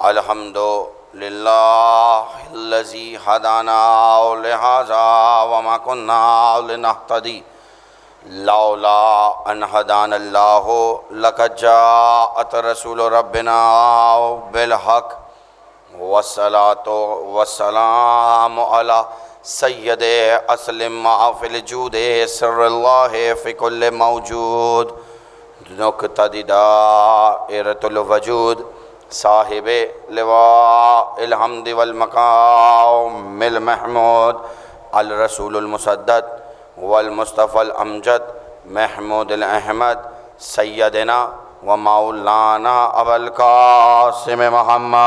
الحمد للہ الذی ہدانا لہذا وما كنا لنہتدی لولا ان ہدانا اللہ لقد جاءت رسول ربنا بالحق والصلاة والسلام علی سید اسلم فی الجود سر اللہ فی کل موجود نقطہ دائرۃ الوجود صاحب لواء الحمد والمقام المحمود الرسول المسدد والمصطفى الامجد محمود الاحمد سیدنا و مولانا ابو القاسم محمد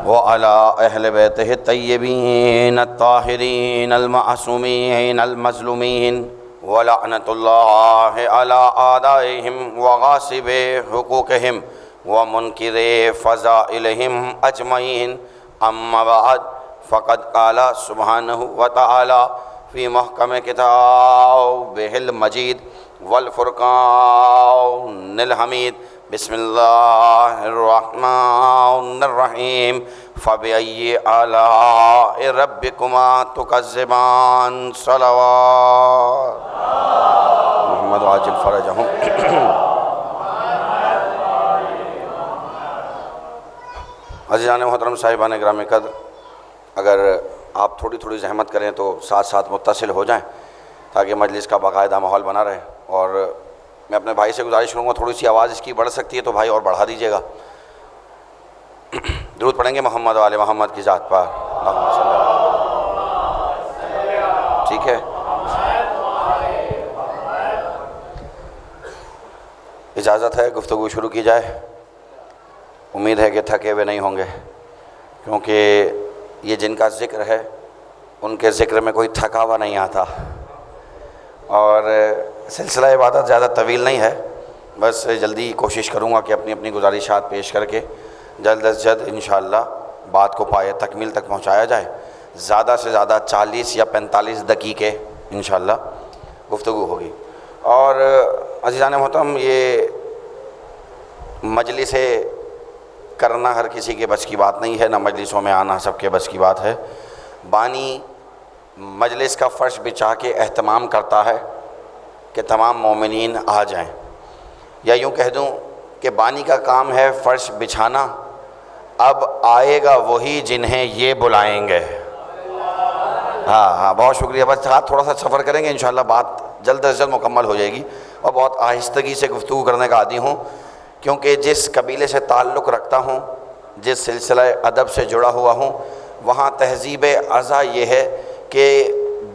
وعلى أهل بيته الطيبين الطاهرين المعصومين المظلومين ولعنة الله على أعدائهم وغاصب حقوقهم ومنكر فضائلهم أجمعين أما بعد فقد قال سبحانه وتعالى في محكم كتابه المجيد والفرقان الحميد بسم اللہ الرحمن الرحیم فبأي آلاء ربكما تكذبان صلوات محمد عاجل فرجهم عزیزان محترم صاحبان گرامی قدر، اگر آپ تھوڑی تھوڑی زحمت کریں تو ساتھ ساتھ متصل ہو جائیں تاکہ مجلس کا باقاعدہ ماحول بنا رہے، اور میں اپنے بھائی سے گزارش کروں گا تھوڑی سی آواز اس کی بڑھ سکتی ہے تو بھائی اور بڑھا دیجیے گا۔ درود پڑھیں گے محمد و آل محمد کی ذات پر، اللہم صلی اللہ، ٹھیک ہے؟ اجازت ہے گفتگو شروع کی جائے؟ امید ہے کہ تھکے ہوئے نہیں ہوں گے، کیونکہ یہ جن کا ذکر ہے ان کے ذکر میں کوئی تھکا ہوا نہیں آتا، اور سلسلہ عبادت زیادہ طویل نہیں ہے، بس جلدی کوشش کروں گا کہ اپنی اپنی گزارشات پیش کر کے جلد از جلد انشاءاللہ بات کو پائے تکمیل تک پہنچایا جائے۔ زیادہ سے زیادہ 40 یا 45 دقیقے انشاءاللہ گفتگو ہوگی۔ اور عزیزان محترم، یہ مجلس کرنا ہر کسی کے بس کی بات نہیں ہے، نہ مجلسوں میں آنا سب کے بس کی بات ہے۔ بانی مجلس کا فرش بچھا کے اہتمام کرتا ہے کہ تمام مومنین آ جائیں، یا یوں کہہ دوں کہ بانی کا کام ہے فرش بچھانا، اب آئے گا وہی جنہیں یہ بلائیں گے۔ ہاں بہت شکریہ، بس ہاتھ تھوڑا سا سفر کریں گے انشاءاللہ بات جلد از جلد مکمل ہو جائے گی، اور بہت آہستگی سے گفتگو کرنے کا عادی ہوں، کیونکہ جس قبیلے سے تعلق رکھتا ہوں، جس سلسلہ ادب سے جڑا ہوا ہوں، وہاں تہذیب ازا یہ ہے کہ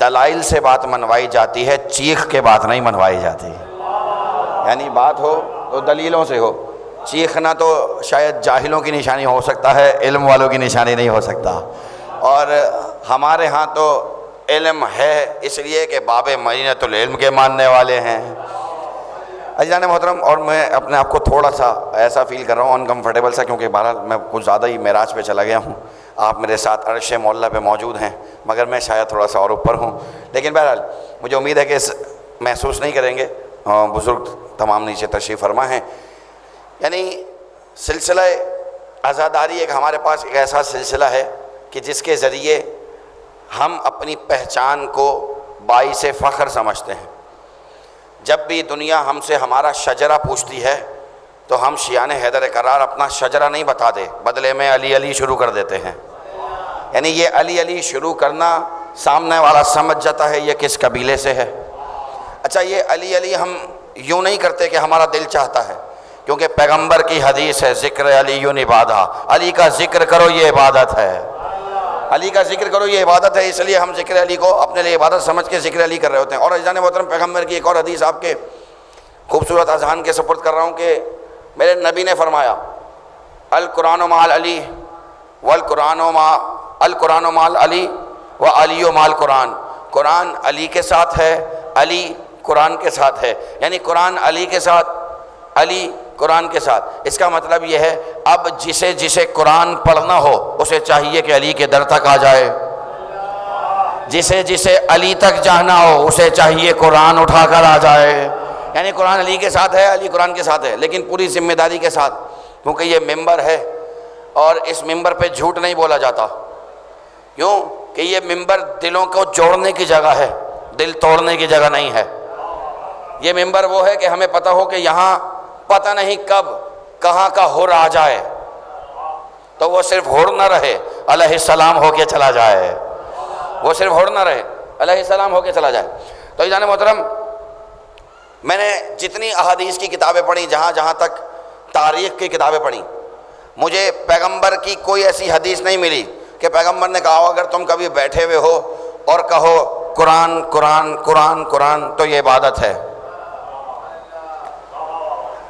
دلائل سے بات منوائی جاتی ہے، چیخ کے بات نہیں منوائی جاتی، یعنی بات ہو تو دلیلوں سے ہو، چیخنا تو شاید جاہلوں کی نشانی ہو سکتا ہے، علم والوں کی نشانی نہیں ہو سکتا، اور ہمارے ہاں تو علم ہے اس لیے کہ باب مدینۃ العلم کے ماننے والے ہیں۔ عزیزان محترم، اور میں اپنے آپ کو تھوڑا سا ایسا فیل کر رہا ہوں انکمفرٹیبل سا، کیونکہ بہرحال میں کچھ زیادہ ہی معراج پہ چلا گیا ہوں، آپ میرے ساتھ عرش معلیٰ پہ موجود ہیں، مگر میں شاید تھوڑا سا اور اوپر ہوں، لیکن بہرحال مجھے امید ہے کہ محسوس نہیں کریں گے، بزرگ تمام نیچے تشریف فرما ہیں۔ یعنی سلسلہ عزاداری ایک ہمارے پاس ایک ایسا سلسلہ ہے کہ جس کے ذریعے ہم اپنی پہچان کو باعث فخر سمجھتے ہیں۔ جب بھی دنیا ہم سے ہمارا شجرہ پوچھتی ہے تو ہم شیعان حیدر کرار اپنا شجرہ نہیں بتا دے، بدلے میں علی علی شروع کر دیتے ہیں۔ یعنی یہ علی علی شروع کرنا سامنے والا سمجھ جاتا ہے یہ کس قبیلے سے ہے۔ اچھا، یہ علی علی ہم یوں نہیں کرتے کہ ہمارا دل چاہتا ہے، کیونکہ پیغمبر کی حدیث ہے ذکر علی عبادہ، علی کا ذکر کرو یہ عبادت ہے، علی کا ذکر کرو یہ عبادت ہے، اس لیے ہم ذکر علی کو اپنے لیے عبادت سمجھ کے ذکر علی کر رہے ہوتے ہیں۔ اور عزیزان محترم، پیغمبر کی ایک اور حدیث آپ کے خوبصورت اذہان کے سپرد کر رہا ہوں کہ میرے نبی نے فرمایا القرآن مع علی القرآن مع علی و علی مع القرآن، قرآن علی کے ساتھ ہے، علی قرآن کے ساتھ ہے، یعنی قرآن علی کے ساتھ، علی قرآن کے ساتھ۔ اس کا مطلب یہ ہے اب جسے قرآن پڑھنا ہو اسے چاہیے کہ علی کے در تک آ جائے۔ جسے جسے علی تک جانا ہو اسے چاہیے قرآن اٹھا کر آ جائے. یعنی قرآن علی کے ساتھ ہے، علی قرآن کے ساتھ ہے، لیکن پوری ذمہ داری کے ساتھ، کیونکہ یہ ممبر ہے اور اس ممبر پہ جھوٹ نہیں بولا جاتا. کیوں کہ یہ ممبر دلوں کو جوڑنے کی جگہ ہے، دل توڑنے کی جگہ نہیں ہے. یہ ممبر وہ ہے کہ ہمیں پتہ ہو کہ یہاں پتہ نہیں کب کہاں کا ہر آ جائے، تو وہ صرف ہر نہ رہے علیہ السلام ہو کے چلا جائے، وہ صرف ہر نہ رہے علیہ السلام ہو کے چلا جائے. تو عزیزان محترم، میں نے جتنی احادیث کی کتابیں پڑھی، جہاں جہاں تک تاریخ کی کتابیں پڑھی، مجھے پیغمبر کی کوئی ایسی حدیث نہیں ملی کہ پیغمبر نے کہا اگر تم کبھی بیٹھے ہوئے ہو اور کہو قرآن قرآن قرآن قرآن تو یہ عبادت ہے.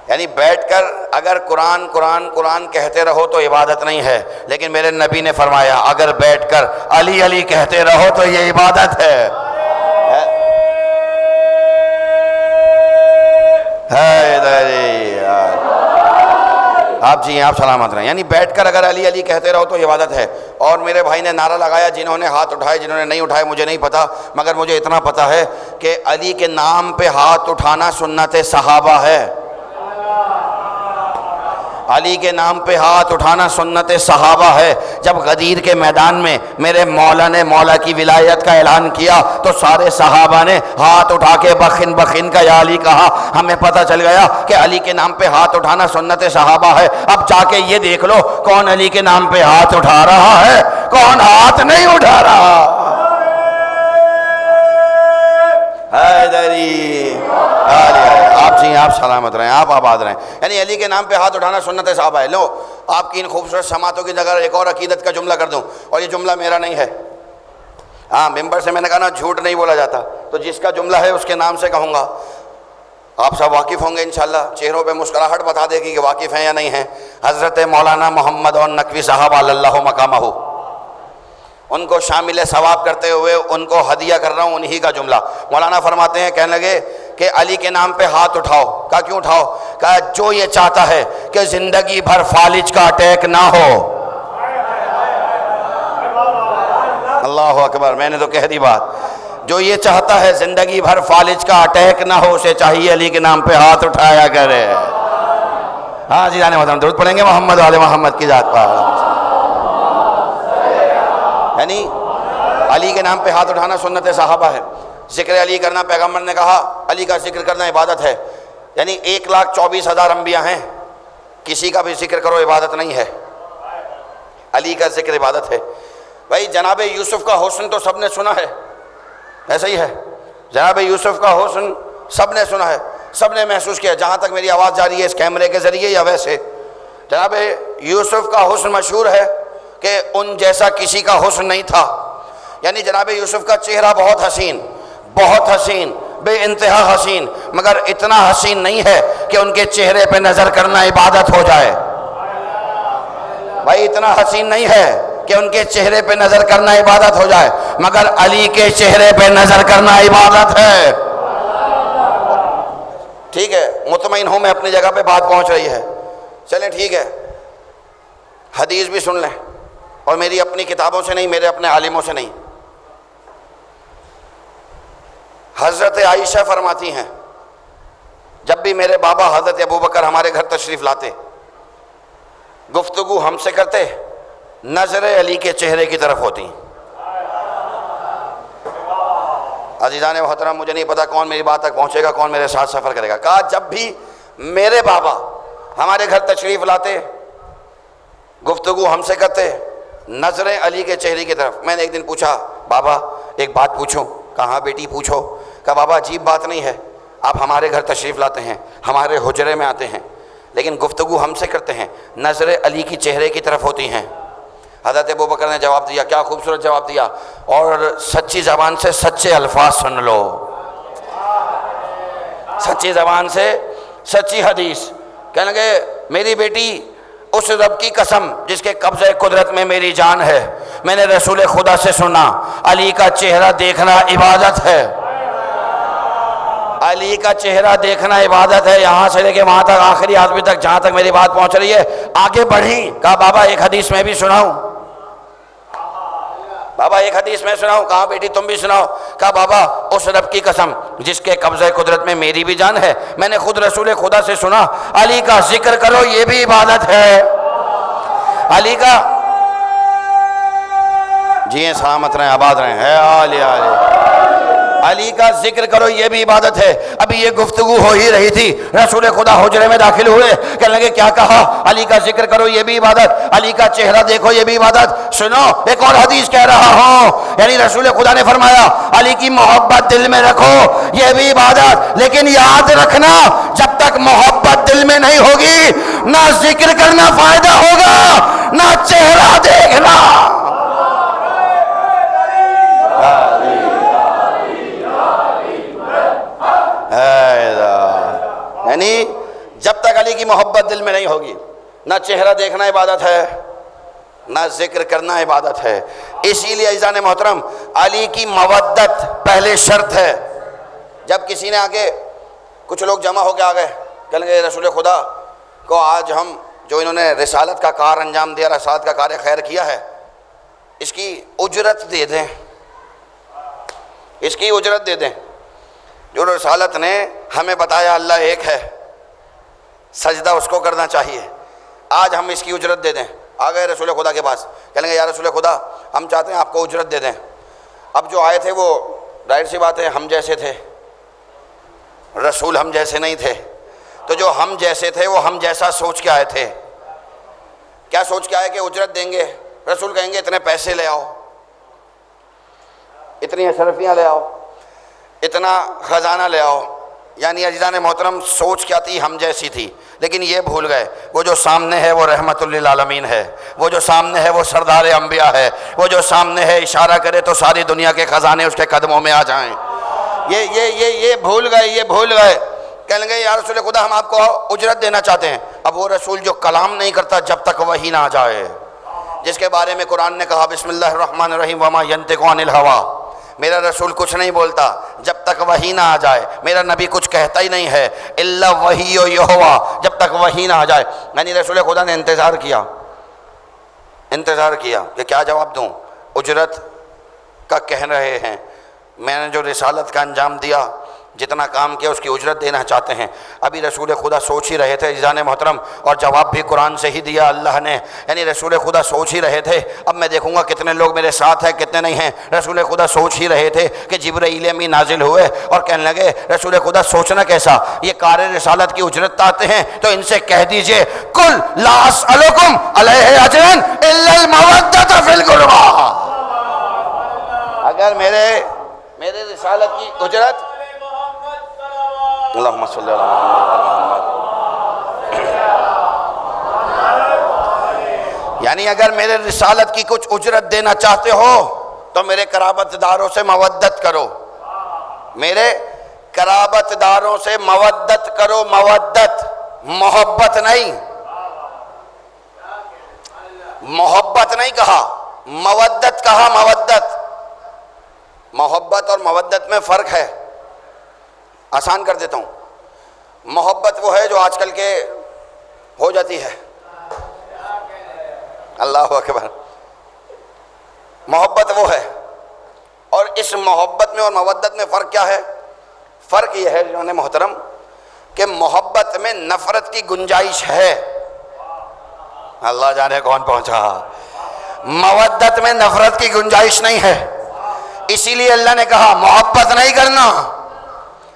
یعنی بیٹھ کر اگر قرآن قرآن قرآن کہتے رہو تو عبادت نہیں ہے، لیکن میرے نبی نے فرمایا اگر بیٹھ کر علی علی کہتے رہو تو یہ عبادت ہے. آپ جی آپ سلامت رہیں. یعنی بیٹھ کر اگر علی علی کہتے رہو تو عبادت ہے. اور میرے بھائی نے نعرہ لگایا، جنہوں نے ہاتھ اٹھائے جنہوں نے نہیں اٹھائے مجھے نہیں پتا، مگر مجھے اتنا پتا ہے کہ علی کے نام پہ ہاتھ اٹھانا سنت صحابہ ہے. علی کے نام پہ ہاتھ اٹھانا سنت صحابہ ہے. جب غدیر کے میدان میں میرے مولا نے مولا کی ولایت کا اعلان کیا تو سارے صحابہ نے ہاتھ اٹھا کے بخن بخن کا یا علی کہا. ہمیں پتہ چل گیا کہ علی کے نام پہ ہاتھ اٹھانا سنت صحابہ ہے. اب جا کے یہ دیکھ لو کون علی کے نام پہ ہاتھ اٹھا رہا ہے، کون ہاتھ نہیں اٹھا رہا. حیدری آپ جی آپ سلامت رہیں، آپ آباد رہیں. یعنی علی کے نام پہ ہاتھ اٹھانا سنت صحابہ ہے. لو آپ کی ان خوبصورت سماعتوں کی جگہ ایک اور عقیدت کا جملہ کر دوں، اور یہ جملہ میرا نہیں ہے. ہاں ممبر سے میں نے کہا نا جھوٹ نہیں بولا جاتا، تو جس کا جملہ ہے اس کے نام سے کہوں گا. آپ سب واقف ہوں گے انشاءاللہ، چہروں پہ مسکراہٹ بتا دے گی کہ واقف ہیں یا نہیں ہیں. حضرت مولانا محمد اور نقوی صاحب اللہ مقامہ، ان کو شامل ثواب کرتے ہوئے ان کو ہدیہ کر رہا ہوں انہی کا جملہ. مولانا فرماتے ہیں، کہنے لگے کہ علی کے نام پہ ہاتھ اٹھاؤ. کہا کیوں اٹھاؤ؟ کہا جو یہ چاہتا ہے کہ زندگی بھر فالج کا اٹیک نہ ہو. اللہ اکبر، میں نے تو کہہ دی بات. جو یہ چاہتا ہے زندگی بھر فالج کا اٹیک نہ ہو، اسے چاہیے علی کے نام پہ ہاتھ اٹھایا کرے. ہاں جی جانے محترم درود پڑھیں گے محمد والے محمد کی ذات پر. یعنی علی کے نام پہ ہاتھ اٹھانا سنت صحابہ ہے. ذکر علی کرنا، پیغمبر نے کہا علی کا ذکر کرنا عبادت ہے. یعنی 1,24,000 انبیاء ہیں، کسی کا بھی ذکر کرو عبادت نہیں ہے، علی کا ذکر عبادت ہے. بھائی جناب یوسف کا حسن تو سب نے سنا ہے، ایسا ہی ہے. جناب یوسف کا حسن سب نے سنا ہے، سب نے محسوس کیا. جہاں تک میری آواز جا رہی ہے اس کیمرے کے ذریعے یا ویسے، جناب یوسف کا حسن مشہور ہے کہ ان جیسا کسی کا حسن نہیں تھا. یعنی جناب یوسف کا چہرہ بہت حسین، بہت حسین، بے انتہا حسین، مگر اتنا حسین نہیں ہے کہ ان کے چہرے پہ نظر کرنا عبادت ہو جائے. بھائی اتنا حسین نہیں ہے کہ ان کے چہرے پہ نظر کرنا عبادت ہو جائے، مگر علی کے چہرے پہ نظر کرنا عبادت ہے. ٹھیک ہے، مطمئن ہوں میں اپنی جگہ پہ بات پہنچ رہی ہے. چلیں ٹھیک ہے، حدیث بھی سن لیں، اور میری اپنی کتابوں سے نہیں، میرے اپنے عالموں سے نہیں. حضرت عائشہ فرماتی ہیں جب بھی میرے بابا حضرت ابوبکر ہمارے گھر تشریف لاتے، گفتگو ہم سے کرتے، نظر علی کے چہرے کی طرف ہوتی. عزیزان محترم، مجھے نہیں پتا کون میری بات تک پہنچے گا، کون میرے ساتھ سفر کرے گا. کہا جب بھی میرے بابا ہمارے گھر تشریف لاتے، گفتگو ہم سے کرتے، نظریں علی کے چہرے کی طرف. میں نے ایک دن پوچھا بابا ایک بات پوچھوں؟ کہا بیٹی پوچھو. کہا بابا عجیب بات نہیں ہے، آپ ہمارے گھر تشریف لاتے ہیں، ہمارے حجرے میں آتے ہیں، لیکن گفتگو ہم سے کرتے ہیں، نظریں علی کی چہرے کی طرف ہوتی ہیں. حضرت ابوبکر نے جواب دیا، کیا خوبصورت جواب دیا، اور سچی زبان سے سچے الفاظ سن لو، سچی زبان سے سچی حدیث. کہنے لگے میری بیٹی اس رب کی قسم جس کے قبضہ قدرت میں میری جان ہے، میں نے رسول خدا سے سنا علی کا چہرہ دیکھنا عبادت ہے. علی کا چہرہ دیکھنا عبادت ہے. یہاں سے لے کے وہاں تک آخری آدمی تک جہاں تک میری بات پہنچ رہی ہے. آگے بڑھی، کہا بابا ایک حدیث میں بھی سناؤں. بابا ایک حدیث میں سناؤں؟ کہا بیٹی تم بھی سناؤ۔ کہا بابا اس رب کی قسم جس کے قبضہ قدرت میں میری بھی جان ہے، میں نے خود رسول خدا سے سنا علی کا ذکر کرو یہ بھی عبادت ہے۔ علی کا جی سلامت رہیں، آباد رہیں، ہے علی کا ذکر کرو یہ بھی عبادت ہے۔ ابھی یہ گفتگو ہو ہی رہی تھی، رسول خدا حجرے میں داخل ہوئے، کہنے لگے کیا کہا؟ علی کا ذکر کرو یہ بھی عبادت، علی کا چہرہ دیکھو یہ بھی عبادت۔ سنو ایک اور حدیث کہہ رہا ہوں، یعنی رسول خدا نے فرمایا علی کی محبت دل میں رکھو یہ بھی عبادت، لیکن یاد رکھنا جب تک محبت دل میں نہیں ہوگی نہ ذکر کرنا فائدہ ہوگا نہ چہرہ دیکھنا۔ یعنی جب تک علی کی محبت دل میں نہیں ہوگی نہ چہرہ دیکھنا عبادت ہے نہ ذکر کرنا عبادت ہے۔ اسی لیے عزیزان محترم علی کی مودت پہلے شرط ہے۔ جب کسی نے آگے کچھ لوگ جمع ہو کے آ گئے، کہنے لگے رسول خدا کو آج ہم جو انہوں نے رسالت کا کار انجام دیا، رسالت کا کار خیر کیا ہے، اس کی اجرت دے دیں، اس کی اجرت دے دیں۔ جو رسالت نے ہمیں بتایا اللہ ایک ہے، سجدہ اس کو کرنا چاہیے، آج ہم اس کی اجرت دے دیں۔ آ گئے رسول خدا کے پاس، کہنے لگے یا رسول خدا ہم چاہتے ہیں آپ کو اجرت دے دیں۔ اب جو آئے تھے وہ ظاہر سی بات ہے ہم جیسے تھے، رسول ہم جیسے نہیں تھے، تو جو ہم جیسے تھے وہ ہم جیسا سوچ کے آئے تھے۔ کیا سوچ کے آئے کہ اجرت دیں گے؟ رسول کہیں گے اتنے پیسے لے آؤ، اتنی اشرفیاں لے آؤ، اتنا خزانہ لے آؤ۔ یعنی عزیزان محترم سوچ کیا تھی؟ ہم جیسی تھی، لیکن یہ بھول گئے وہ جو سامنے ہے وہ رحمت للعالمین ہے، وہ جو سامنے ہے وہ سردار انبیاء ہے، وہ جو سامنے ہے اشارہ کرے تو ساری دنیا کے خزانے اس کے قدموں میں آ جائیں۔ یہ بھول گئے۔ کہنے لگے یا رسول خدا ہم آپ کو اجرت دینا چاہتے ہیں۔ اب وہ رسول جو کلام نہیں کرتا جب تک وحی نہ آ جائے، جس کے بارے میں قرآن نے کہا بسم اللہ الرحمن الرحیم وما ینطق عن الہویٰ، میرا رسول کچھ نہیں بولتا جب تک وحی نہ آ جائے، میرا نبی کچھ کہتا ہی نہیں ہے الا وحی یہویٰ، جب تک وحی نہ آ جائے۔ یعنی رسول خدا نے انتظار کیا کہ کیا جواب دوں۔ اجرت کا کہہ رہے ہیں، میں نے جو رسالت کا انجام دیا، جتنا کام کیا اس کی اجرت دینا چاہتے ہیں۔ ابھی رسول خدا سوچ ہی رہے تھے عزیزان محترم، اور جواب بھی قرآن سے ہی دیا اللہ نے۔ یعنی رسول خدا سوچ ہی رہے تھے اب میں دیکھوں گا کتنے لوگ میرے ساتھ ہیں کتنے نہیں ہیں۔ رسول خدا سوچ ہی رہے تھے کہ جبرائیل امین نازل ہوئے اور کہنے لگے رسول خدا سوچنا کیسا، یہ کار رسالت کی اجرت چاہتے ہیں تو ان سے کہہ دیجئے کل لا اسألکم علیہ اجرا الا المودۃ فی القربی، اگر میرے رسالت کی اجرت اللہم صلی اللہ علیہ وسلم، یعنی اگر میرے رسالت کی کچھ اجرت دینا چاہتے ہو تو میرے قرابت داروں سے مودت کرو، میرے قرابت داروں سے مودت کرو۔ مودت، محبت نہیں، محبت نہیں کہا، مودت کہا۔ مودت، محبت اور مودت میں فرق ہے۔ آسان کر دیتا ہوں، محبت وہ ہے جو آج کل کے ہو جاتی ہے، اللہ اکبر، محبت وہ ہے۔ اور اس محبت میں اور مودت میں فرق کیا ہے؟ فرق یہ ہے جنہوں نے محترم کہ محبت میں نفرت کی گنجائش ہے، اللہ جانے کون پہنچا، مودت میں نفرت کی گنجائش نہیں ہے۔ اسی لیے اللہ نے کہا محبت نہیں کرنا،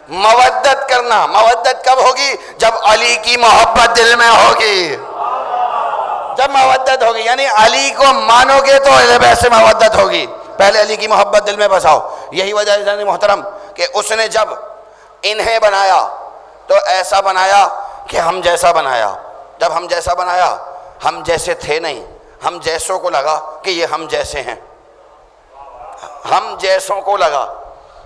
مودت کرنا۔ مودت کب ہوگی؟ جب علی کی محبت دل میں ہوگی، جب مودت ہوگی، یعنی علی کو مانو گے تو ویسے مودت ہوگی۔ پہلے علی کی محبت دل میں بساؤ۔ یہی وجہ ہے محترم کہ اس نے جب انہیں بنایا تو ایسا بنایا کہ ہم جیسا بنایا۔ جب ہم جیسا بنایا، ہم جیسے تھے نہیں، ہم جیسوں کو لگا کہ یہ ہم جیسے ہیں، ہم جیسوں کو لگا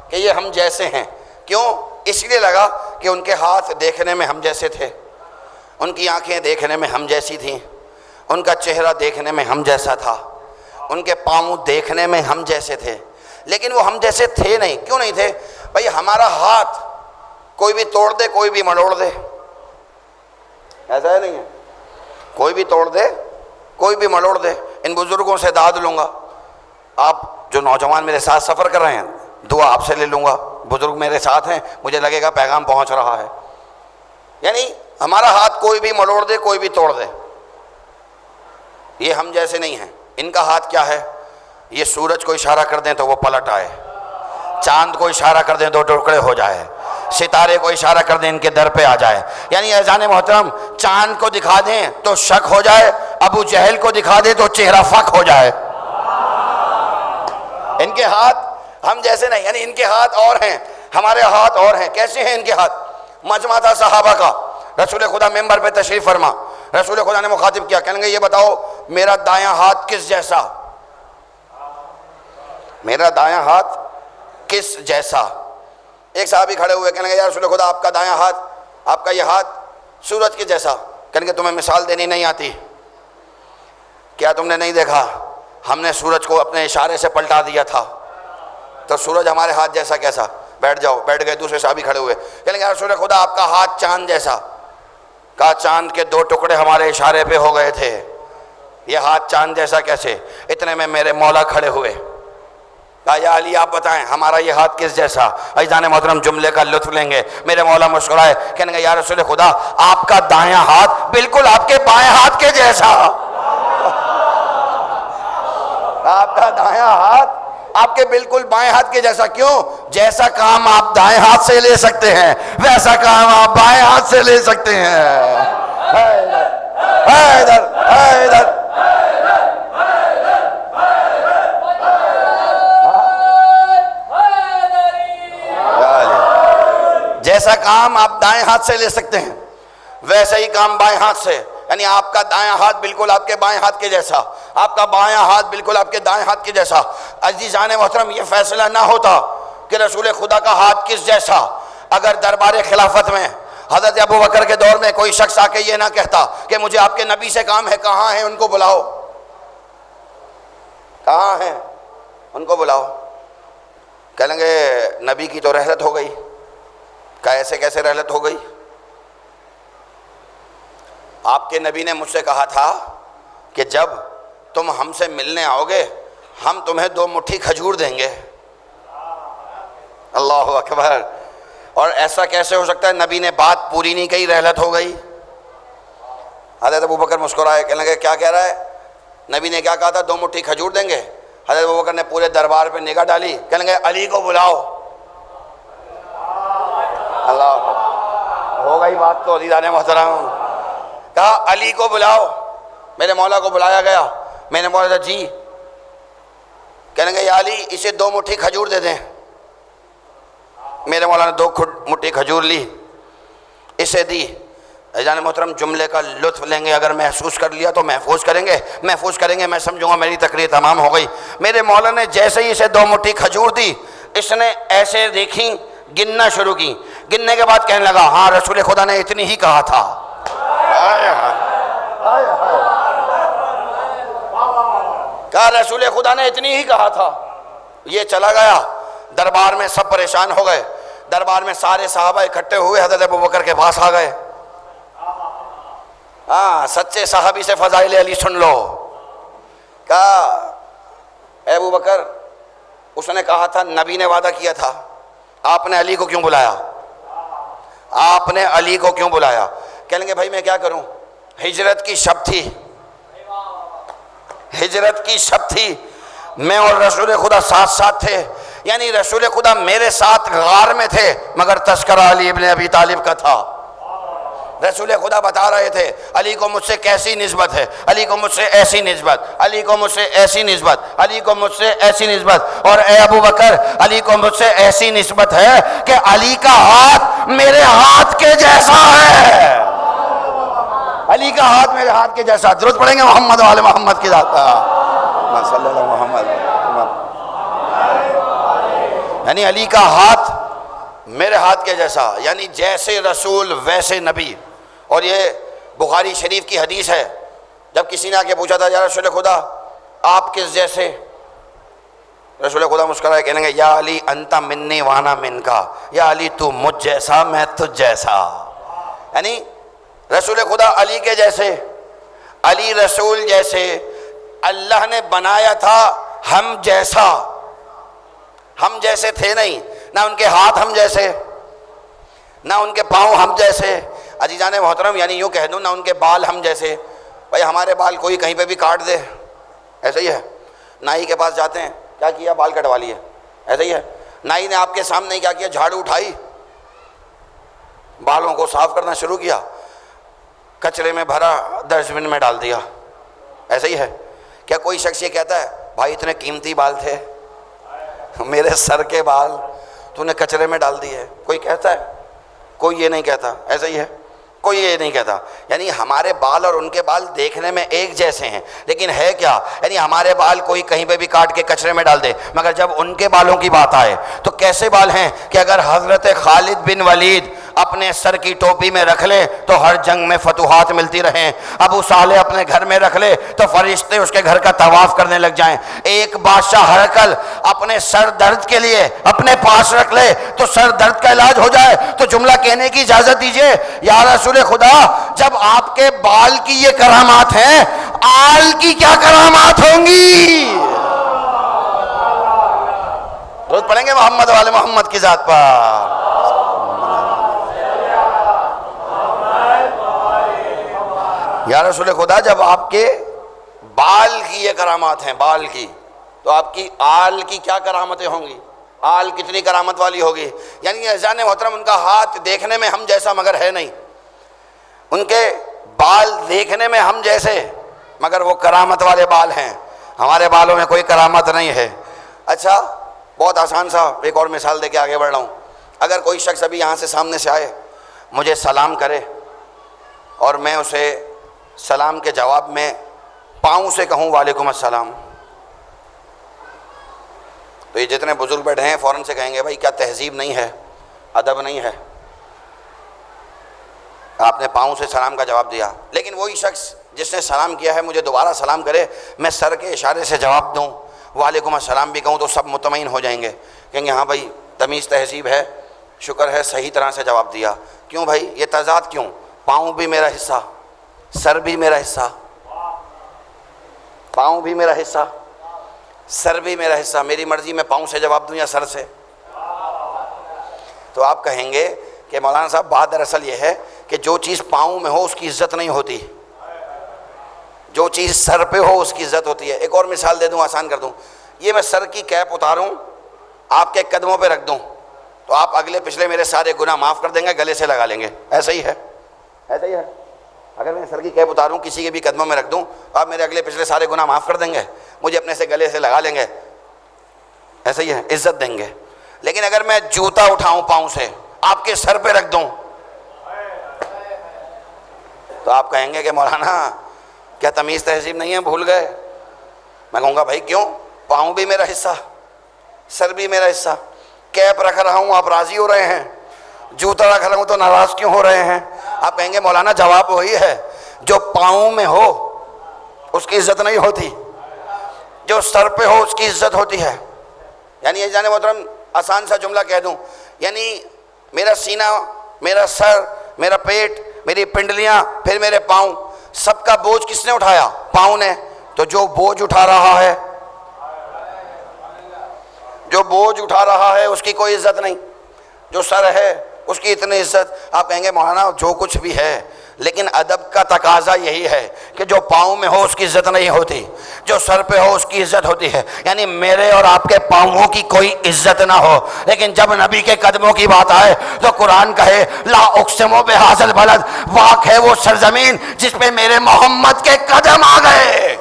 کہ یہ ہم جیسے ہیں۔ کیوں؟ اس لیے لگا کہ ان کے ہاتھ دیکھنے میں ہم جیسے تھے، ان کی آنکھیں دیکھنے میں ہم جیسی تھیں، ان کا چہرہ دیکھنے میں ہم جیسا تھا، ان کے پاؤں دیکھنے میں ہم جیسے تھے، لیکن وہ ہم جیسے تھے نہیں۔ کیوں نہیں تھے؟ بھئی ہمارا ہاتھ کوئی بھی توڑ دے کوئی بھی مڑوڑ دے، ایسا ہے نہیں ہے؟ کوئی بھی توڑ دے کوئی بھی مڑوڑ دے۔ ان بزرگوں سے داد لوں گا، آپ جو نوجوان میرے ساتھ سفر کر رہے ہیں دعا آپ سے لے لوں گا، بزرگ میرے ساتھ ہیں، مجھے لگے گا پیغام پہنچ رہا ہے. یعنی ہمارا ہاتھ کوئی بھی مروڑ دے، کوئی بھی توڑ دے، یہ ہم جیسے نہیں ہیں. ان کا ہاتھ کیا ہے؟ یہ سورج کو اشارہ کر دیں تو وہ پلٹ آئے، چاند کو اشارہ کر دیں دو ٹکڑے ہو جائے، ستارے کو اشارہ کر دیں ان کے در پہ آ جائے. یعنی اذان محترم چاند کو دکھا دیں تو شک ہو جائے، ابو جہل کو دکھا دیں تو چہرہ فک ہو جائے. ان کے ہاتھ ہم جیسے نہیں، یعنی ان کے ہاتھ اور ہیں، ہمارے ہاتھ اور ہیں. کیسے ہیں ان کے ہاتھ؟ مجمع تھا صحابہ کا، رسول خدا ممبر پہ تشریف فرما، رسول خدا نے مخاطب کیا، کہنے گے یہ بتاؤ میرا دایاں ہاتھ کس جیسا؟ میرا دایاں ہاتھ کس جیسا؟ ایک صحابی کھڑے ہوئے، کہنے گے یا رسول خدا آپ کا دایاں ہاتھ، آپ کا یہ ہاتھ سورج کے جیسا. کہنے گے تمہیں مثال دینی نہیں آتی کیا؟ تم نے نہیں دیکھا ہم نے سورج کو اپنے اشارے سے پلٹا دیا تھا، تو سورج ہمارے ہاتھ جیسا کیسا؟ بیٹھ جاؤ. بیٹھ گئے. دوسرے صحابی کھڑے ہوئے، کہنے گے یا رسول خدا آپ کا ہاتھ چاند جیسا. کہا چاند کے دو ٹکڑے ہمارے اشارے پہ ہو گئے تھے، یہ ہاتھ چاند جیسا کیسے؟ اتنے میں میرے مولا کھڑے ہوئے. کہا یا علی آپ بتائیں ہمارا یہ ہاتھ کس جیسا؟ عزیزان محترم جملے کا لطف لیں گے. میرے مولا مسکرائے، کہنے گے یا رسول خدا آپ کا دایاں ہاتھ بالکل آپ کے بائیں ہاتھ کے جیسا. آپ کا دایاں ہاتھ آپ کے بالکل بائیں ہاتھ کے جیسا. کیوں؟ جیسا کام آپ دائیں ہاتھ سے لے سکتے ہیں ویسا کام آپ بائیں ہاتھ سے لے سکتے ہیں. جیسا کام آپ دائیں ہاتھ سے لے سکتے ہیں ویسا ہی کام بائیں ہاتھ سے. یعنی آپ کا دایاں ہاتھ بالکل آپ کے بائیں ہاتھ کے جیسا، آپ کا بایاں ہاتھ بالکل آپ کے دائیں ہاتھ کے جیسا. عزیزان محترم یہ فیصلہ نہ ہوتا کہ رسول خدا کا ہاتھ کس جیسا، اگر دربار خلافت میں حضرت ابو بکر کے دور میں کوئی شخص آ کے یہ نہ کہتا کہ مجھے آپ کے نبی سے کام ہے، کہاں ہیں ان کو بلاؤ، کہاں ہیں ان کو بلاؤ. کہیں گے نبی کی تو رحلت ہو گئی. کہا ایسے کیسے رحلت ہو گئی؟ آپ کے نبی نے مجھ سے کہا تھا کہ جب تم ہم سے ملنے آؤ گے ہم تمہیں 2 مٹھی کھجور دیں گے. اللہ اکبر. اور ایسا کیسے ہو سکتا ہے؟ نبی نے بات پوری نہیں کہی، رحلت ہو گئی. حضرت ابو بکر مسکرائے، کہنے لگے کیا کہہ رہا ہے؟ نبی نے کیا کہا تھا؟ 2 مٹھی کھجور دیں گے. حضرت ابو بکر نے پورے دربار پہ نگاہ ڈالی، کہنے لگے علی کو بلاؤ. اللہ ہو گئی بات تو عزیزان محترم. کہا علی کو بلاؤ. میرے مولا کو بلایا گیا. میں نے مولا کہا جی. کہنے گے یا علی اسے 2 مٹھی کھجور دے دیں. میرے مولا نے 2 مٹھی کھجور لی، اسے دی. عزیزان محترم جملے کا لطف لیں گے، اگر محسوس کر لیا تو محفوظ کریں گے. میں سمجھوں گا میری تقریر تمام ہو گئی. میرے مولا نے جیسے ہی اسے 2 مٹھی کھجور دی، اس نے ایسے دیکھیں، گننا شروع کی. گننے کے بعد کہنے لگا ہاں رسول خدا نے اتنی ہی کہا تھا. کہا رسول خدا نے اتنی ہی کہا تھا. یہ چلا گیا. دربار میں سب پریشان ہو گئے. دربار میں سارے صحابہ اکٹھے ہوئے، حضرت ابو بکر کے پاس آ گئے. ہاں سچے صحابی سے فضائل علی سن لو. کہا اے ابو بکر اس نے کہا تھا، نبی نے وعدہ کیا تھا، آپ نے علی کو کیوں بلایا؟ آپ نے علی کو کیوں بلایا؟ کہنے لگے بھائی میں کیا کروں، ہجرت کی شب تھی، ہجرت کی شب تھی، میں اور رسول خدا ساتھ ساتھ تھے. یعنی رسول خدا میرے ساتھ غار میں تھے مگر تذکرہ علی ابن ابی طالب کا تھا. رسول خدا بتا رہے تھے علی کو مجھ سے کیسی نسبت ہے، علی کو مجھ سے ایسی نسبت، علی کو مجھ سے ایسی نسبت، علی کو مجھ سے ایسی نسبت. اور اے ابو بکر علی کو مجھ سے ایسی نسبت ہے کہ علی کا ہاتھ میرے ہاتھ کے جیسا ہے. علی کا ہاتھ میرے ہاتھ کے جیسا. درود پڑھیں گے محمد وعلی محمد کی ذات صلی اللہ محمد. یعنی علی کا ہاتھ میرے ہاتھ کے جیسا، یعنی جیسے رسول ویسے نبی. اور یہ بخاری شریف کی حدیث ہے. جب کسی نے آ کے پوچھا تھا یا رسول خدا آپ کس جیسے؟ رسول خدا مسکرائے، کہنے گے یا علی انت منی وانا من کا. یا علی تو مجھ جیسا میں تجھ جیسا. یعنی رسول خدا علی کے جیسے، علی رسول جیسے. اللہ نے بنایا تھا ہم جیسا. ہم جیسے تھے نہیں، نہ ان کے ہاتھ ہم جیسے، نہ ان کے پاؤں ہم جیسے۔ عزیزان محترم یعنی یوں کہہ دوں، نہ ان کے بال ہم جیسے۔ بھائی ہمارے بال کوئی کہیں پہ بھی کاٹ دے، ایسا ہی ہے۔ نائی کے پاس جاتے ہیں، کیا کیا؟ بال کٹوا لیے، ایسا ہی ہے۔ نائی نے آپ کے سامنے کیا کیا؟ جھاڑو اٹھائی، بالوں کو صاف کرنا شروع کیا، کچرے میں بھرا، ڈسٹ بن میں ڈال دیا، ایسا ہی ہے۔ کیا کوئی شخص یہ کہتا ہے بھائی اتنے قیمتی بال تھے، میرے سر کے بال تو نے کچرے میں ڈال دیے؟ کوئی کہتا ہے؟ کوئی یہ نہیں کہتا، ایسا ہی ہے، کوئی یہ نہیں کہتا۔ یعنی ہمارے بال اور ان کے بال دیکھنے میں ایک جیسے ہیں، لیکن ہے کیا؟ یعنی ہمارے بال کوئی کہیں پہ بھی کاٹ کے کچرے میں ڈال دے، مگر جب ان کے بالوں کی بات آئے تو کیسے بال ہیں کہ اگر حضرت خالد بن ولید اپنے سر کی ٹوپی میں رکھ لے تو ہر جنگ میں فتوحات ملتی رہیں، ابو صالح اپنے گھر میں رکھ لے تو فرشتے اس کے گھر کا طواف کرنے لگ جائیں، ایک بادشاہ ہرقل اپنے سر درد کے لیے اپنے پاس رکھ لے تو سر درد کا علاج ہو جائے۔ تو جملہ کہنے کی اجازت دیجئے، یا رسول خدا جب آپ کے بال کی یہ کرامات ہیں، آل کی کیا کرامات ہوں گی؟ درود پڑھیں گے محمد والے محمد کی ذات پر۔ یا رسول خدا جب آپ کے بال کی یہ کرامات ہیں، بال کی، تو آپ کی آل کی کیا کرامتیں ہوں گی؟ آل کتنی کرامت والی ہوگی؟ یعنی عزیزان محترم ان کا ہاتھ دیکھنے میں ہم جیسا مگر ہے نہیں، ان کے بال دیکھنے میں ہم جیسے مگر وہ کرامت والے بال ہیں، ہمارے بالوں میں کوئی کرامت نہیں ہے۔ اچھا بہت آسان سا ایک اور مثال دے کے آگے بڑھ رہا ہوں۔ اگر کوئی شخص ابھی یہاں سے سامنے سے آئے، مجھے سلام کرے اور میں اسے سلام کے جواب میں پاؤں سے کہوں وعلیکم السلام، تو یہ جتنے بزرگ بیٹھے ہیں فوراً سے کہیں گے بھائی کیا تہذیب نہیں ہے، ادب نہیں ہے، آپ نے پاؤں سے سلام کا جواب دیا۔ لیکن وہی شخص جس نے سلام کیا ہے مجھے دوبارہ سلام کرے، میں سر کے اشارے سے جواب دوں، وعلیکم السلام بھی کہوں، تو سب مطمئن ہو جائیں گے، کہیں گے ہاں بھائی تمیز تہذیب ہے، شکر ہے صحیح طرح سے جواب دیا۔ کیوں بھائی یہ تضاد کیوں؟ پاؤں بھی میرا حصہ، سر بھی میرا حصہ، پاؤں بھی میرا حصہ، سر بھی میرا حصہ، میری مرضی میں پاؤں سے جواب دوں یا سر سے؟ تو آپ کہیں گے کہ مولانا صاحب بات دراصل یہ ہے کہ جو چیز پاؤں میں ہو اس کی عزت نہیں ہوتی، جو چیز سر پہ ہو اس کی عزت ہوتی ہے۔ ایک اور مثال دے دوں، آسان کر دوں، یہ میں سر کی کیپ اتاروں آپ کے قدموں پہ رکھ دوں تو آپ اگلے پچھلے میرے سارے گناہ معاف کر دیں گے، گلے سے لگا لیں گے، ایسا ہی ہے، ایسا ہی ہے۔ اگر میں سر کی کیپ اتاروں کسی کے بھی قدموں میں رکھ دوں تو آپ میرے اگلے پچھلے سارے گناہ معاف کر دیں گے، مجھے اپنے سے گلے سے لگا لیں گے، ایسا ہی ہے، عزت دیں گے۔ لیکن اگر میں جوتا اٹھاؤں پاؤں سے آپ کے سر پہ رکھ دوں تو آپ کہیں گے کہ مولانا کیا تمیز تہذیب نہیں ہے، بھول گئے؟ میں کہوں گا بھائی کیوں؟ پاؤں بھی میرا حصہ، سر بھی میرا حصہ، کیپ رکھ رہا ہوں آپ راضی ہو رہے ہیں، جوتا رکھ رہا ہوں تو ناراض کیوں ہو رہے ہیں؟ آپ کہیں گے مولانا جواب وہی ہے، جو پاؤں میں ہو اس کی عزت نہیں ہوتی، جو سر پہ ہو اس کی عزت ہوتی ہے۔ یعنی یہ جانے محترم آسان سا جملہ کہہ دوں، یعنی میرا سینہ، میرا سر، میرا پیٹ، میری پنڈلیاں، پھر میرے پاؤں، سب کا بوجھ کس نے اٹھایا؟ پاؤں نے۔ تو جو بوجھ اٹھا رہا ہے، جو بوجھ اٹھا رہا ہے اس کی کوئی عزت نہیں، جو سر ہے اس کی اتنی عزت۔ آپ کہیں گے مولانا جو کچھ بھی ہے، لیکن ادب کا تقاضا یہی ہے کہ جو پاؤں میں ہو اس کی عزت نہیں ہوتی، جو سر پہ ہو اس کی عزت ہوتی ہے۔ یعنی میرے اور آپ کے پاؤں کی کوئی عزت نہ ہو، لیکن جب نبی کے قدموں کی بات آئے تو قرآن کہے لا اقسم بہذا البلد، واق ہے وہ سرزمین جس پہ میرے محمد کے قدم آ گئے،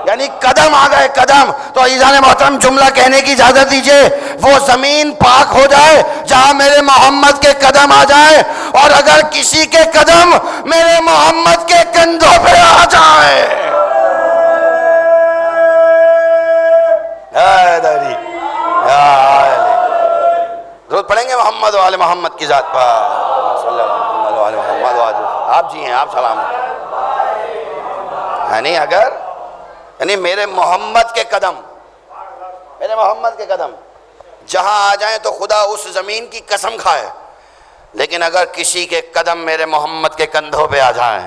یعنی قدم آ گئے، قدم۔ تو عزیزان محترم جملہ کہنے کی اجازت دیجئے، وہ زمین پاک ہو جائے جہاں میرے محمد کے قدم آ جائے، اور اگر کسی کے قدم میرے محمد کے کندھوں پہ آ جائے، درود پڑھیں گے محمد والے محمد کی ذات پر، صلی اللہ علیہ محمد۔ آپ جی ہیں، آپ سلام۔ یعنی میرے محمد کے قدم، میرے محمد کے قدم جہاں آ جائیں تو خدا اس زمین کی قسم کھائے، لیکن اگر کسی کے قدم میرے محمد کے کندھوں پہ آ جائیں،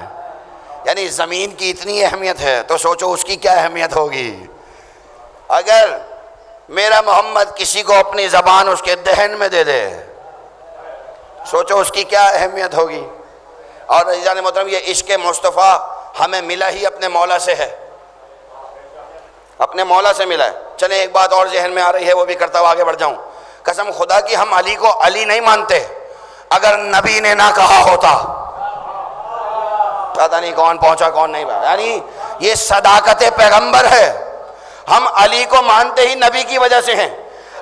یعنی زمین کی اتنی اہمیت ہے تو سوچو اس کی کیا اہمیت ہوگی۔ اگر میرا محمد کسی کو اپنی زبان اس کے دہن میں دے دے، سوچو اس کی کیا اہمیت ہوگی۔ اور عزیزان محترم، یہ عشق مصطفیٰ ہمیں ملا ہی اپنے مولا سے ہے، اپنے مولا سے ملا ہے۔ چلیں ایک بات اور ذہن میں آ رہی ہے، وہ بھی کرتا ہوا آگے بڑھ جاؤں۔ قسم خدا کی ہم علی کو علی نہیں مانتے، اگر نبی نے نہ کہا ہوتا، پتہ نہیں کون پہنچا کون نہیں پہنچا، یعنی یہ صداقت پیغمبر ہے۔ ہم علی کو مانتے ہی نبی کی وجہ سے ہیں،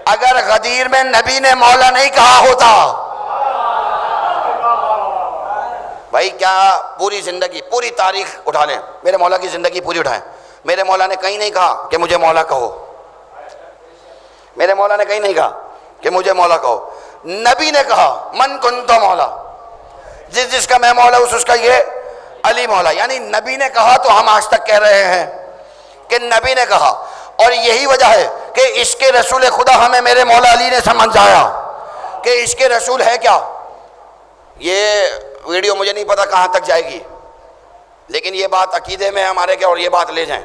اگر غدیر میں نبی نے مولا نہیں کہا ہوتا، بھائی کیا پوری زندگی پوری تاریخ اٹھا لیں، میرے مولا کی زندگی پوری اٹھائیں، میرے مولا نے کہیں نہیں کہا کہ مجھے مولا کہو، میرے مولا نے کہیں نہیں کہا کہ مجھے مولا کہو، نبی نے کہا من کنت مولا، جس جس کا میں مولا اس کا یہ علی مولا، یعنی نبی نے کہا تو ہم آج تک کہہ رہے ہیں کہ نبی نے کہا۔ اور یہی وجہ ہے کہ عشق رسول خدا ہمیں میرے مولا علی نے سمجھایا کہ عشق رسول ہے کیا۔ یہ ویڈیو مجھے نہیں پتا کہاں تک جائے گی، لیکن یہ بات عقیدے میں ہمارے کیا، اور یہ بات لے جائیں،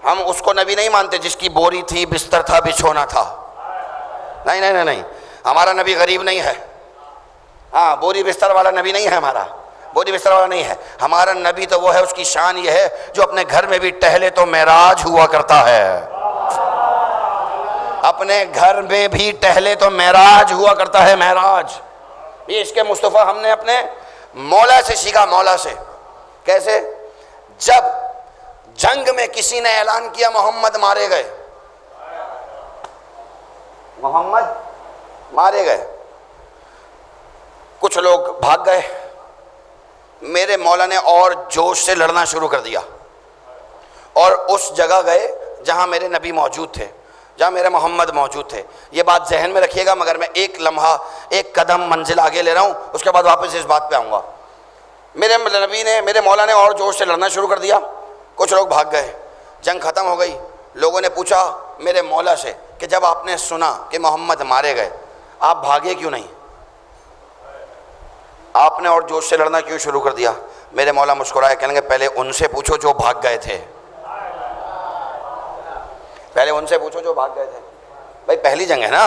ہم اس کو نبی نہیں مانتے جس کی بوری تھی، بستر تھا، بچھونا تھا، نہیں نہیں نہیں نہیں، ہمارا نبی غریب نہیں ہے، ہاں بوری بستر والا نبی نہیں ہے، ہمارا بوری بستر والا نہیں ہے، ہمارا نبی تو وہ ہے، اس کی شان یہ ہے جو اپنے گھر میں بھی ٹہلے تو معراج ہوا کرتا ہے، اپنے گھر میں بھی ٹہلے تو معراج ہوا کرتا ہے، معراج۔ یہ عشق مصطفیٰ ہم نے اپنے مولا سے سیکھا، مولا سے۔ کیسے؟ جب جنگ میں کسی نے اعلان کیا محمد مارے گئے، محمد مارے گئے، کچھ لوگ بھاگ گئے، میرے مولا نے اور جوش سے لڑنا شروع کر دیا، اور اس جگہ گئے جہاں میرے نبی موجود تھے، جہاں میرے محمد موجود تھے۔ یہ بات ذہن میں رکھیے گا، مگر میں ایک لمحہ ایک قدم منزل آگے لے رہا ہوں، اس کے بعد واپس اس بات پہ آؤں گا۔ میرے نبی نے، میرے مولا نے اور جوش سے لڑنا شروع کر دیا، کچھ لوگ بھاگ گئے، جنگ ختم ہو گئی۔ لوگوں نے پوچھا میرے مولا سے کہ جب آپ نے سنا کہ محمد مارے گئے، آپ بھاگے کیوں نہیں؟ آپ نے اور جوش سے لڑنا کیوں شروع کر دیا؟ میرے مولا مسکرائے، کہنے لگے پہلے ان سے پوچھو جو بھاگ گئے تھے، پہلے ان سے پوچھو جو بھاگ گئے تھے۔ بھائی پہلی جنگ ہے نا،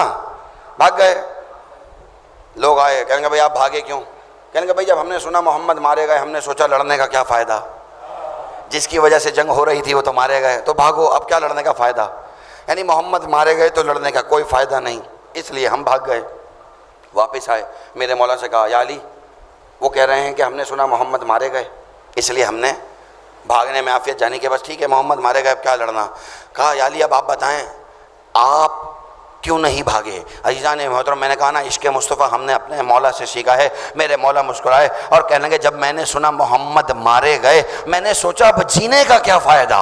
بھاگ گئے۔ لوگ آئے، کہیں گے بھائی آپ بھاگے کیوں؟ کہیں گے بھائی جب ہم نے سنا محمد مارے گئے، ہم نے سوچا لڑنے کا کیا فائدہ، جس کی وجہ سے جنگ ہو رہی تھی وہ تو مارے گئے، تو بھاگو، اب کیا لڑنے کا فائدہ، یعنی محمد مارے گئے تو لڑنے کا کوئی فائدہ نہیں، اس لیے ہم بھاگ گئے۔ واپس آئے، میرے مولا سے کہا یا علی، وہ کہہ رہے ہیں کہ ہم نے سنا محمد مارے گئے، اس لیے ہم نے بھاگنے میں عافیت جانی کے بس ٹھیک ہے محمد مارے گئے، اب کیا لڑنا۔ کہا یا علی اب آپ بتائیں آپ کیوں نہیں بھاگے؟ عزیزان محترم، میں نے کہا نا عشق مصطفیٰ ہم نے اپنے مولا سے سیکھا ہے۔ میرے مولا مسکرائے اور کہنے لگے جب میں نے سنا محمد مارے گئے، میں نے سوچا اب جینے کا کیا فائدہ،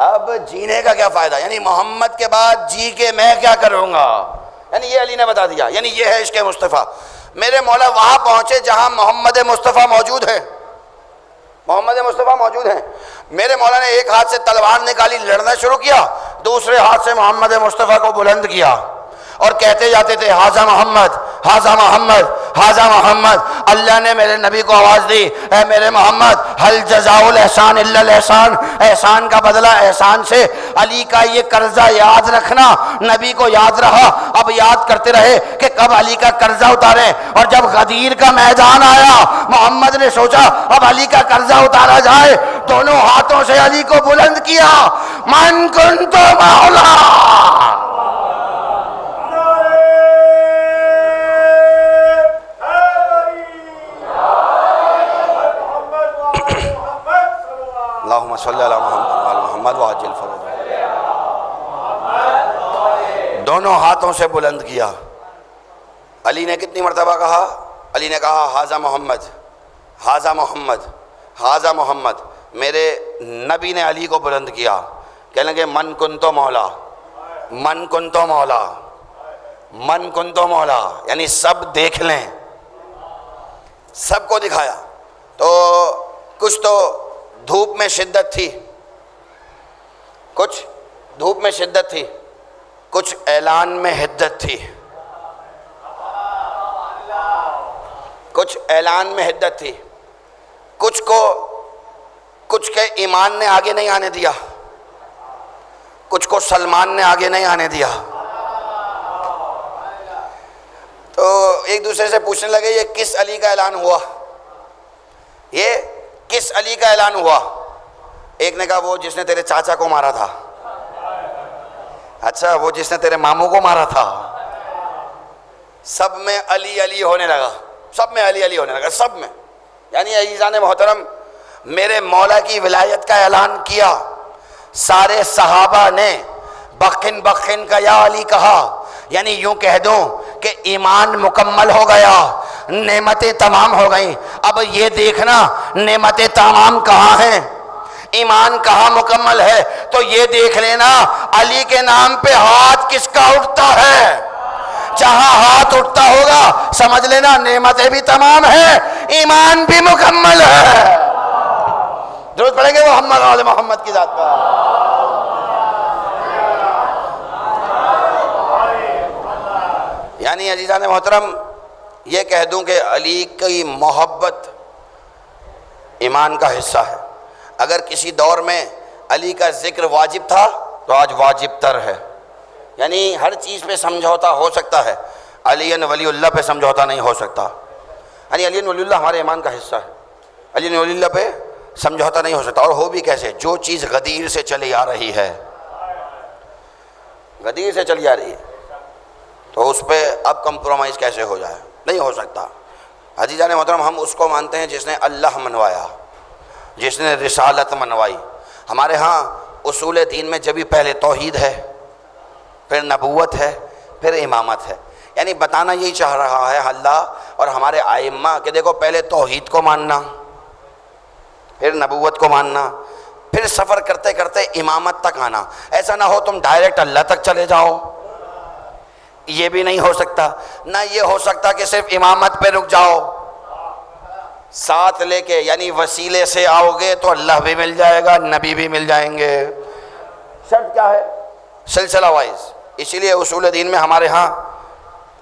اب جینے کا کیا فائدہ، یعنی محمد کے بعد جی کے میں کیا کروں گا، یعنی یہ علی نے بتا دیا، یعنی یہ ہے عشق مصطفیٰ۔ میرے مولا وہاں پہنچے جہاں محمد مصطفیٰ موجود ہیں، محمد مصطفیٰ موجود ہیں۔ میرے مولا نے ایک ہاتھ سے تلوار نکالی، لڑنا شروع کیا، دوسرے ہاتھ سے محمد مصطفیٰ کو بلند کیا اور کہتے جاتے تھے ہاذا محمد، ہاذا محمد، ہاذا محمد۔ اللہ نے میرے نبی کو آواز دی، اے میرے محمد حل جزاء الاحسان الا الاحسان، احسان کا بدلہ احسان سے۔ علی کا یہ قرضہ یاد رکھنا، نبی کو یاد رہا، اب یاد کرتے رہے کہ کب علی کا قرضہ اتاریں۔ اور جب غدیر کا میدان آیا، محمد نے سوچا اب علی کا قرضہ اتارا جائے، دونوں ہاتھوں سے علی کو بلند کیا، من کنت مولا، اللہم صلی علی محمد وعلی محمد وعجل فرج، دونوں ہاتھوں سے بلند کیا۔ علی نے کتنی مرتبہ کہا؟ علی نے کہا ہاذا محمد، ہاذا محمد، ہاذا محمد۔ میرے نبی نے علی کو بلند کیا، کہنے لگے من کنتو مولا، من کنتو مولا، من کنتو مولا، یعنی سب دیکھ لیں، سب کو دکھایا۔ تو کچھ تو دھوپ میں شدت تھی، کچھ دھوپ میں شدت تھی، کچھ اعلان میں حدت تھی، کچھ اعلان میں حدت تھی، کچھ کے ایمان نے آگے نہیں آنے دیا، کچھ کو سلمان نے آگے نہیں آنے دیا. تو ایک دوسرے سے پوچھنے لگے یہ کس علی کا اعلان ہوا, یہ کس علی کا اعلان ہوا؟ ایک نے کہا وہ جس نے تیرے چاچا کو مارا تھا. اچھا, وہ جس نے تیرے ماموں کو مارا تھا. سب میں علی علی ہونے لگا, سب میں علی علی ہونے لگا, سب میں. یعنی عزیزان محترم, میرے مولا کی ولایت کا اعلان کیا, سارے صحابہ نے بخن بخن کا یا علی کہا. یعنی یوں کہہ دوں کہ ایمان مکمل ہو گیا, نعمتیں تمام ہو گئیں. اب یہ دیکھنا نعمتیں تمام کہاں ہیں, ایمان کہاں مکمل ہے, تو یہ دیکھ لینا علی کے نام پہ ہاتھ کس کا اٹھتا ہے. جہاں ہاتھ اٹھتا ہوگا سمجھ لینا نعمتیں بھی تمام ہیں, ایمان بھی مکمل ہے. درود پڑھیں گے وہ محمد محمد کی ذات پر. یعنی عزیزان محترم, یہ کہہ دوں کہ علی کی محبت ایمان کا حصہ ہے. اگر کسی دور میں علی کا ذکر واجب تھا تو آج واجب تر ہے. یعنی ہر چیز پہ سمجھوتا ہو سکتا ہے, علی ولی اللہ پہ سمجھوتا نہیں ہو سکتا. یعنی علی ولی اللہ ہمارے ایمان کا حصہ ہے, علی ولی اللہ پہ سمجھوتا نہیں ہو سکتا. اور ہو بھی کیسے؟ جو چیز غدیر سے چلی آ رہی ہے, غدیر سے چلی آ رہی ہے, تو اس پہ اب کمپرومائز کیسے ہو جائے؟ نہیں ہو سکتا. عزیزان محترم, ہم اس کو مانتے ہیں جس نے اللہ منوایا, جس نے رسالت منوائی. ہمارے ہاں اصول دین میں جبھی پہلے توحید ہے, پھر نبوت ہے, پھر امامت ہے. یعنی بتانا یہی چاہ رہا ہے اللہ اور ہمارے ائمہ کہ دیکھو پہلے توحید کو ماننا, پھر نبوت کو ماننا, پھر سفر کرتے کرتے امامت تک آنا. ایسا نہ ہو تم ڈائریکٹ اللہ تک چلے جاؤ, یہ بھی نہیں ہو سکتا. نہ یہ ہو سکتا کہ صرف امامت پہ رک جاؤ, ساتھ لے کے یعنی وسیلے سے آؤ گے تو اللہ بھی مل جائے گا, نبی بھی مل جائیں گے. شرط کیا ہے؟ سلسلہ وائز. اسی لیے اصول دین میں ہمارے ہاں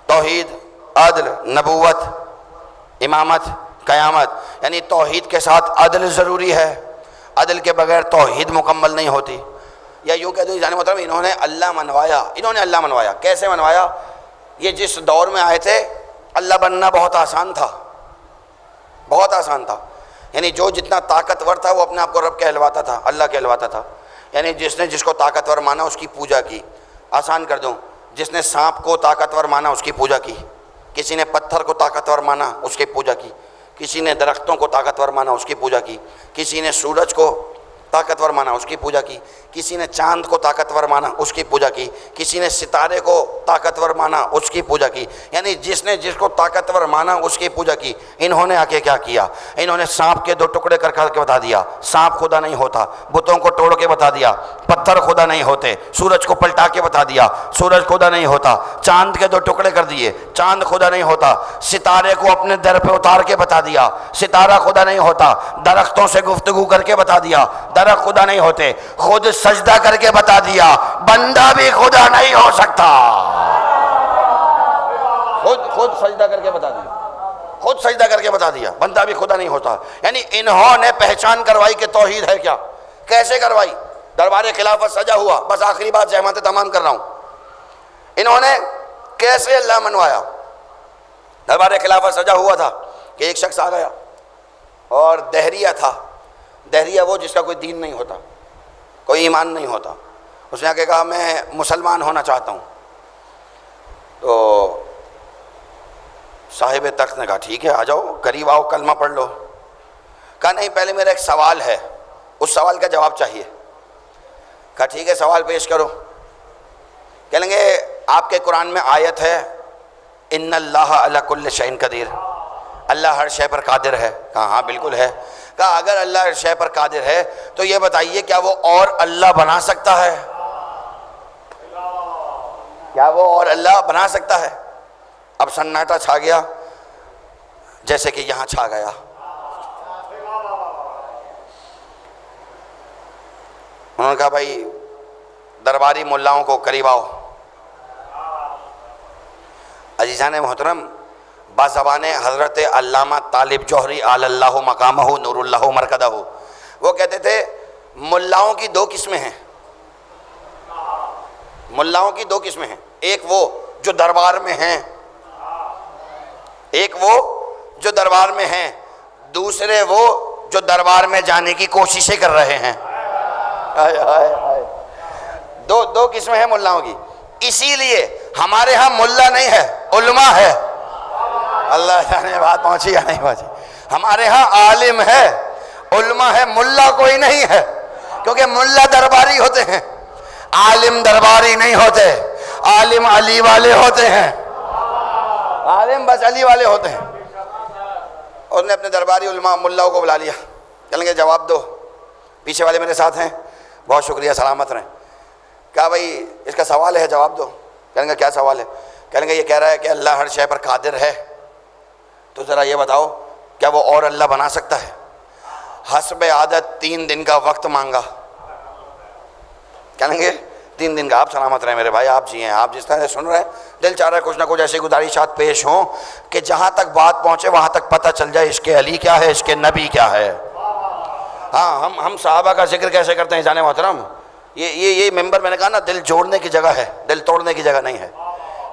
توحید, عدل, نبوت, امامت, قیامت, یعنی توحید کے ساتھ عدل ضروری ہے. عدل کے بغیر توحید مکمل نہیں ہوتی. یا یوں کہہ دوں جانے مطلب انہوں نے اللہ منوایا, انہوں نے اللہ منوایا. کیسے منوایا؟ یہ جس دور میں آئے تھے اللہ بننا بہت آسان تھا, بہت آسان تھا. یعنی جو جتنا طاقتور تھا وہ اپنے آپ کو رب کہلواتا تھا, اللہ کہلواتا تھا. یعنی جس نے جس کو طاقتور مانا اس کی پوجا کی. آسان کر دوں, جس نے سانپ کو طاقتور مانا اس کی پوجا کی, کسی نے پتھر کو طاقتور مانا اس کی پوجا کی, کسی نے درختوں کو طاقتور مانا اس کی پوجا کی, کسی نے سورج کو طاقتور مانا اس کی پوجا کی, کسی نے چاند کو طاقتور مانا اس کی پوجا کی, کسی نے ستارے کو طاقتور مانا اس کی پوجا کی. یعنی جس نے جس کو طاقتور مانا اس کی پوجا کی. انہوں نے آ کے کیا کیا؟ انہوں نے سانپ کے 2 ٹکڑے کر کے بتا دیا سانپ خدا نہیں ہوتا, بتوں کو توڑ کے بتا دیا پتھر خدا نہیں ہوتے, سورج کو پلٹا کے بتا دیا سورج خدا نہیں ہوتا, چاند کے 2 ٹکڑے کر دیے چاند خدا نہیں ہوتا, ستارے کو اپنے در پہ اتار کے بتا دیا ستارہ خدا نہیں ہوتا, درختوں سے گفتگو کر کے بتا دیا درخت خدا نہیں ہوتے, خود سجدہ کر کے بتا دیا بندہ بھی خدا نہیں ہو سکتا. خود سجدہ کر کے بتا دیا, خود سجدہ کر کے بتا دیا بندہ بھی خدا نہیں ہوتا. یعنی انہوں نے پہچان کروائی کہ توحید ہے کیا. کیسے کروائی؟ دربار خلافت سجا ہوا. بس آخری بات جہمات تمام کر رہا ہوں. انہوں نے کیسے اللہ منوایا؟ دربار خلافت سجا ہوا تھا کہ ایک شخص آ گیا اور دہریہ تھا. دہریہ وہ جس کا کوئی دین نہیں ہوتا, کوئی ایمان نہیں ہوتا. اس نے آ کے کہا میں مسلمان ہونا چاہتا ہوں. تو صاحب تخت نے کہا ٹھیک ہے آ جاؤ, قریب آؤ, کلمہ پڑھ لو. کہا نہیں پہلے میرا ایک سوال ہے, اس سوال کا جواب چاہیے. کہا ٹھیک ہے سوال پیش کرو. کہیں گے آپ کے قرآن میں آیت ہے ان اللہ علی کل شیء قدیر, اللہ ہر شے پر قادر ہے. کہا ہاں بالکل ہے. کہا اگر اللہ ہر شے پر قادر ہے تو یہ بتائیے کیا وہ اور اللہ بنا سکتا ہے؟ کیا وہ اور اللہ بنا سکتا ہے؟ اب سناٹا چھا گیا جیسے کہ یہاں چھا گیا. انہوں نے کہا بھائی درباری ملاؤں کو قریب آؤ. عزیزان محترم, بازبان حضرت علامہ طالب جوہری علی اللہ مقامہ نور اللہ مرکدہ, وہ کہتے تھے ملاؤں کی 2 قسمیں ہیں. ملاؤں کی دو قسمیں ہیں، ایک وہ جو دربار میں ہیں، ایک وہ جو دربار میں ہیں، دوسرے وہ جو دربار میں جانے کی کوششیں کر رہے ہیں۔ دو قسمیں ہیں ملاؤں کی۔ اسی لیے ہمارے ہاں ملا نہیں ہے، علماء ہے۔ اللہ جانے بات پہنچی یا نہیں پہنچی؟ ہمارے ہاں عالم ہے، علماء ہے، ملا کوئی نہیں ہے، کیونکہ ملا درباری ہوتے ہیں، عالم درباری نہیں ہوتے، عالم علی والے ہوتے ہیں، عالم بس علی والے ہوتے ہیں۔ اور نے اپنے درباری علماء ملاؤں کو بلا لیا، چلیں گے جواب دو۔ پیچھے والے میرے ساتھ ہیں، بہت شکریہ، سلامت رہیں۔ کہا بھائی اس کا سوال ہے، جواب دو۔ کہیں گے کیا سوال ہے؟ کہیں گے یہ کہہ رہا ہے کہ اللہ ہر شے پر قادر ہے، تو ذرا یہ بتاؤ کیا وہ اور اللہ بنا سکتا ہے؟ حسب عادت 3 دن کا وقت مانگا۔ کہیں گے 3 دن کا۔ آپ سلامت رہیں میرے بھائی، آپ جی ہیں، آپ جس طرح سے سن رہے ہیں دل چاہ رہا ہے کچھ نہ کچھ ایسی گزارشات پیش ہوں کہ جہاں تک بات پہنچے وہاں تک پتہ چل جائے عشق علی کیا ہے، عشق نبی کیا ہے۔ ہاں ہم صحابہ کا ذکر کیسے کرتے ہیں جانے محترم؟ یہ ممبر میں نے کہا نا دل جوڑنے کی جگہ ہے، دل توڑنے کی جگہ نہیں ہے۔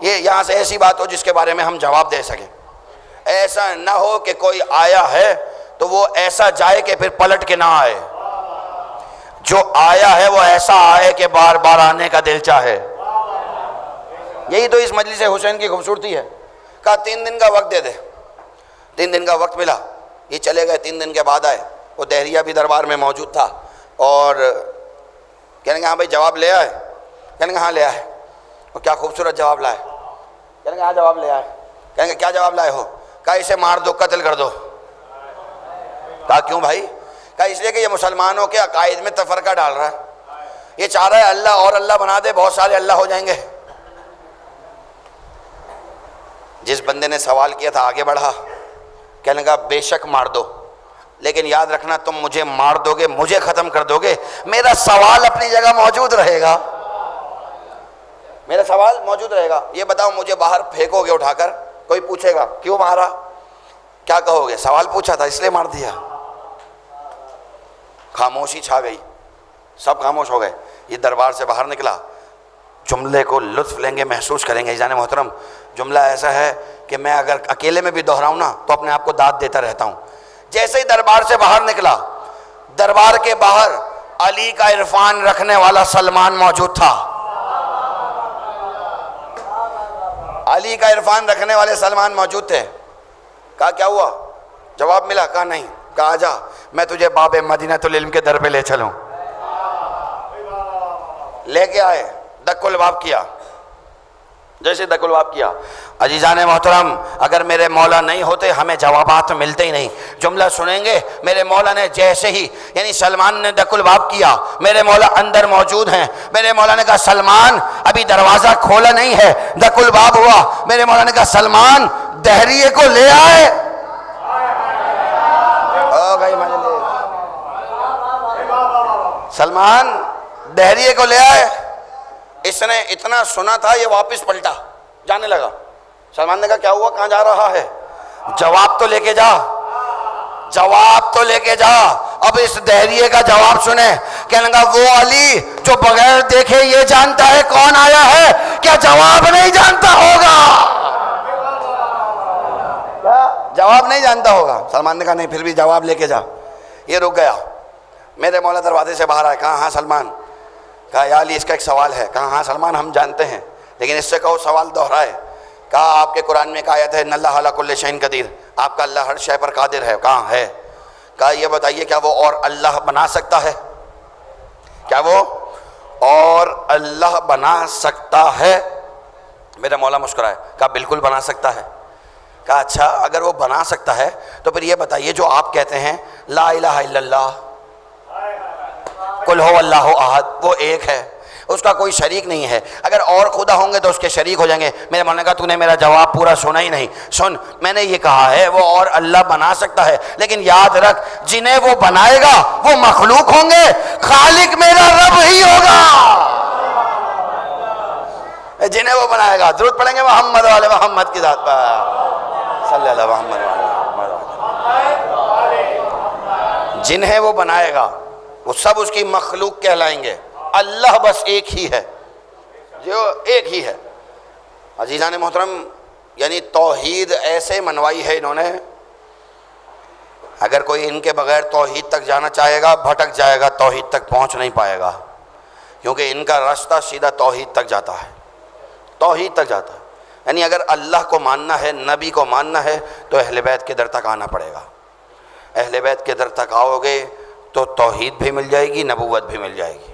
یہ یہاں سے ایسی بات ہو جس کے بارے میں ہم جواب دے سکیں، ایسا نہ ہو کہ کوئی آیا ہے تو وہ ایسا جائے کہ پھر پلٹ کے نہ آئے، جو آیا ہے وہ ایسا آئے کہ بار بار آنے کا دل چاہے۔ یہی تو اس مجلس حسین کی خوبصورتی ہے۔ کہا 3 دن کا وقت دے دے۔ 3 دن کا وقت ملا، یہ چلے گئے۔ 3 دن کے بعد آئے، وہ دہریہ بھی دربار میں موجود تھا، اور کہنے گے ہاں بھائی جواب لے آئے؟ کہنے گے ہاں لے آئے۔ اور کیا خوبصورت جواب لائے؟ کہنے گے ہاں جواب لے آئے۔ کہیں گے کیا جواب لائے ہو؟ کہا اسے مار دو، قتل کر دو۔ کہا کیوں بھائی؟ کہا اس لیے کہ یہ مسلمانوں کے عقائد میں تفرقہ ڈال رہا ہے، یہ چاہ رہا ہے اللہ اور اللہ بنا دے، بہت سارے اللہ ہو جائیں گے۔ جس بندے نے سوال کیا تھا آگے بڑھا، کہنے لگا بے شک مار دو، لیکن یاد رکھنا تم مجھے مار دو گے، مجھے ختم کر دو گے، میرا سوال اپنی جگہ موجود رہے گا، میرا سوال موجود رہے گا۔ یہ بتاؤ مجھے باہر پھینکو گے اٹھا کر، کوئی پوچھے گا کیوں مارا؟ کیا کہو گے؟ سوال پوچھا تھا اس لیے مار دیا۔ خاموشی چھا گئی، سب خاموش ہو گئے۔ یہ دربار سے باہر نکلا، جملے کو لطف لیں گے، محسوس کریں گے۔ جان محترم جملہ ایسا ہے کہ میں اگر اکیلے میں بھی دہراؤں نا تو اپنے آپ کو داد دیتا رہتا ہوں۔ جیسے ہی دربار سے باہر نکلا، دربار کے باہر علی کا عرفان رکھنے والا سلمان موجود تھا۔ علی کا عرفان رکھنے والے سلمان موجود تھے۔ کہا کیا ہوا؟ جواب ملا؟ کہا نہیں۔ کہا آجا میں تجھے باب مدینۃ العلم کے در پہ لے چلوں۔ لے کے آئے، دک الباب کیا۔ جیسے دک الباب کیا، عزیزان محترم اگر میرے مولا نہیں ہوتے ہمیں جوابات ملتے ہی نہیں۔ جملہ سنیں گے، میرے مولا نے جیسے ہی یعنی سلمان نے دک الباب کیا، میرے مولا اندر موجود ہیں، میرے مولا نے کہا سلمان ابھی دروازہ کھولا نہیں ہے، دک الباب ہوا، میرے مولا نے کہا سلمان دہریے کو لے آئے۔ سلمان دہریے کو لے آئے۔ اس نے اتنا سنا تھا یہ واپس پلٹا، جانے لگا۔ سلمان نے کہا کیا ہوا، کہاں جا رہا ہے؟ جواب تو لے کے جا، جواب تو لے کے جا۔ اب اس دہریے کا جواب سنیں۔ کہنے لگا وہ علی جو بغیر دیکھے یہ جانتا ہے کون آیا ہے، کیا جواب نہیں جانتا ہوگا؟ کیا جواب نہیں جانتا ہوگا؟ سلمان نے کہا نہیں، پھر بھی جواب لے کے جا۔ یہ رک گیا۔ میرے مولا دروازے سے باہر آئے، کہا ہاں سلمان۔ کہا یا علی اس کا ایک سوال ہے۔ کہا ہاں سلمان ہم جانتے ہیں، لیکن اس سے کہو سوال دہرائے۔ کہا آپ کے قرآن میں ایک آیت ہے ان اللہ علی کل شیء قدیر، آپ کا اللہ ہر شے پر قادر ہے۔ کہاں ہے؟ کہا یہ بتائیے کیا وہ اور اللہ بنا سکتا ہے؟ کیا وہ اور اللہ بنا سکتا ہے؟ میرا مولا مسکرائے، کہا بالکل بنا سکتا ہے۔ کہا اچھا اگر وہ بنا سکتا ہے تو پھر یہ بتائیے جو آپ کہتے ہیں لا الہ الا اللہ قل هو اللہ احد، وہ ایک ہے، اس کا کوئی شریک نہیں ہے، اگر اور خدا ہوں گے تو اس کے شریک ہو جائیں گے۔ میرے مولا نے کہا تو نے میرا جواب پورا سنا ہی نہیں۔ سن، میں نے یہ کہا ہے وہ اور اللہ بنا سکتا ہے، لیکن یاد رکھ جنہیں وہ بنائے گا وہ مخلوق ہوں گے، خالق میرا رب ہی ہوگا جنہیں وہ بنائے گا۔ درود پڑھیں گے محمد والے محمد کی ذات پر صلی اللہ محمد والے محمد۔ جنہیں وہ بنائے گا وہ سب اس کی مخلوق کہلائیں گے، اللہ بس ایک ہی ہے۔ جو ایک ہی ہے۔ عزیزان محترم، یعنی توحید ایسے منوائی ہے انہوں نے، اگر کوئی ان کے بغیر توحید تک جانا چاہے گا بھٹک جائے گا، توحید تک پہنچ نہیں پائے گا، کیونکہ ان کا راستہ سیدھا توحید تک جاتا ہے، توحید تک جاتا ہے۔ یعنی اگر اللہ کو ماننا ہے، نبی کو ماننا ہے، تو اہل بیت کے در تک آنا پڑے گا۔ اہل بیت کے در تک آؤ گے تو توحید بھی مل جائے گی، نبوت بھی مل جائے گی۔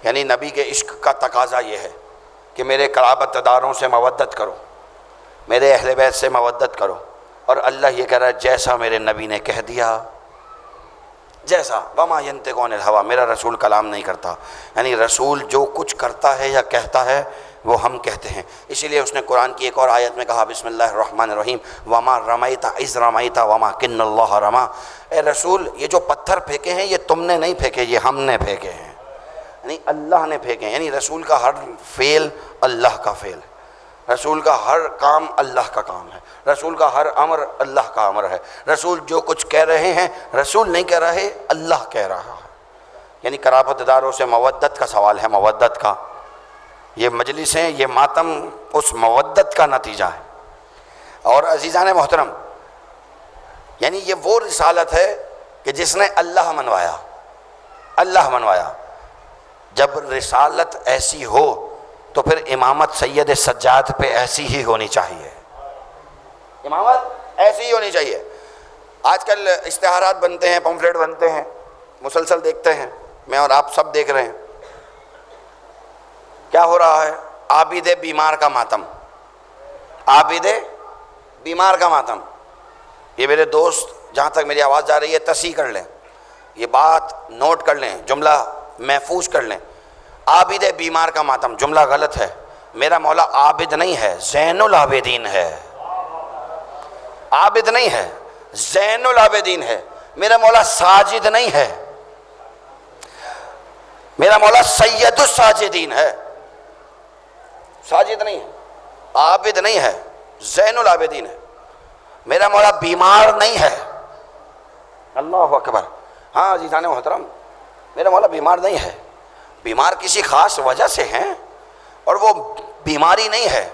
یعنی نبی کے عشق کا تقاضا یہ ہے کہ میرے قرابت داروں سے مودت کرو، میرے اہل بیت سے مودت کرو، اور اللہ یہ کہہ رہا ہے جیسا میرے نبی نے کہہ دیا، جیسا وما ینطق عن الہویٰ، میرا رسول کلام نہیں کرتا، یعنی رسول جو کچھ کرتا ہے یا کہتا ہے وہ ہم کہتے ہیں۔ اسی لیے اس نے قرآن کی ایک اور آیت میں کہا بسم اللہ الرحمن الرحیم وما رمیت اذ رمیت وما کن اللہ رما، اے رسول یہ جو پتھر پھینکے ہیں یہ تم نے نہیں پھینکے، یہ ہم نے پھینکے ہیں، یعنی اللہ نے پھینکے ہیں۔ یعنی رسول کا ہر فعل اللہ کا فعل ہے، رسول کا ہر کام اللہ کا کام ہے، رسول کا ہر امر اللہ کا امر ہے۔ رسول جو کچھ کہہ رہے ہیں رسول نہیں کہہ رہے، اللہ کہہ رہا ہے۔ یعنی قرابت داروں سے مودت کا سوال ہے، مودت کا، یہ مجلسیں، یہ ماتم اس مودت کا نتیجہ ہے۔ اور عزیزان محترم، یعنی یہ وہ رسالت ہے کہ جس نے اللہ منوایا، اللہ منوایا۔ جب رسالت ایسی ہو تو پھر امامت سید سجاد پہ ایسی ہی ہونی چاہیے، امامت ایسی ہی ہونی چاہیے۔ آج کل اشتہارات بنتے ہیں، پمفلیٹ بنتے ہیں، مسلسل دیکھتے ہیں، میں اور آپ سب دیکھ رہے ہیں کیا ہو رہا ہے۔ عابد بیمار کا ماتم، عابد بیمار کا ماتم۔ یہ میرے دوست جہاں تک میری آواز جا رہی ہے تصحیح کر لیں، یہ بات نوٹ کر لیں، جملہ محفوظ کر لیں۔ عابد بیمار کا ماتم جملہ غلط ہے، میرا مولا عابد نہیں ہے، زین العابدین ہے، عابد نہیں ہے، زین العابدین ہے۔ میرا مولا ساجد نہیں ہے، میرا مولا سید الساجدین ہے، ساجد نہیں ہے، عابد نہیں ہے، زین العابدین ہے۔ میرا مولا بیمار نہیں ہے، اللہ اکبر۔ ہاں عزیزان محترم، میرا مولا بیمار نہیں ہے، بیمار کسی خاص وجہ سے ہیں، اور وہ بیماری نہیں ہے،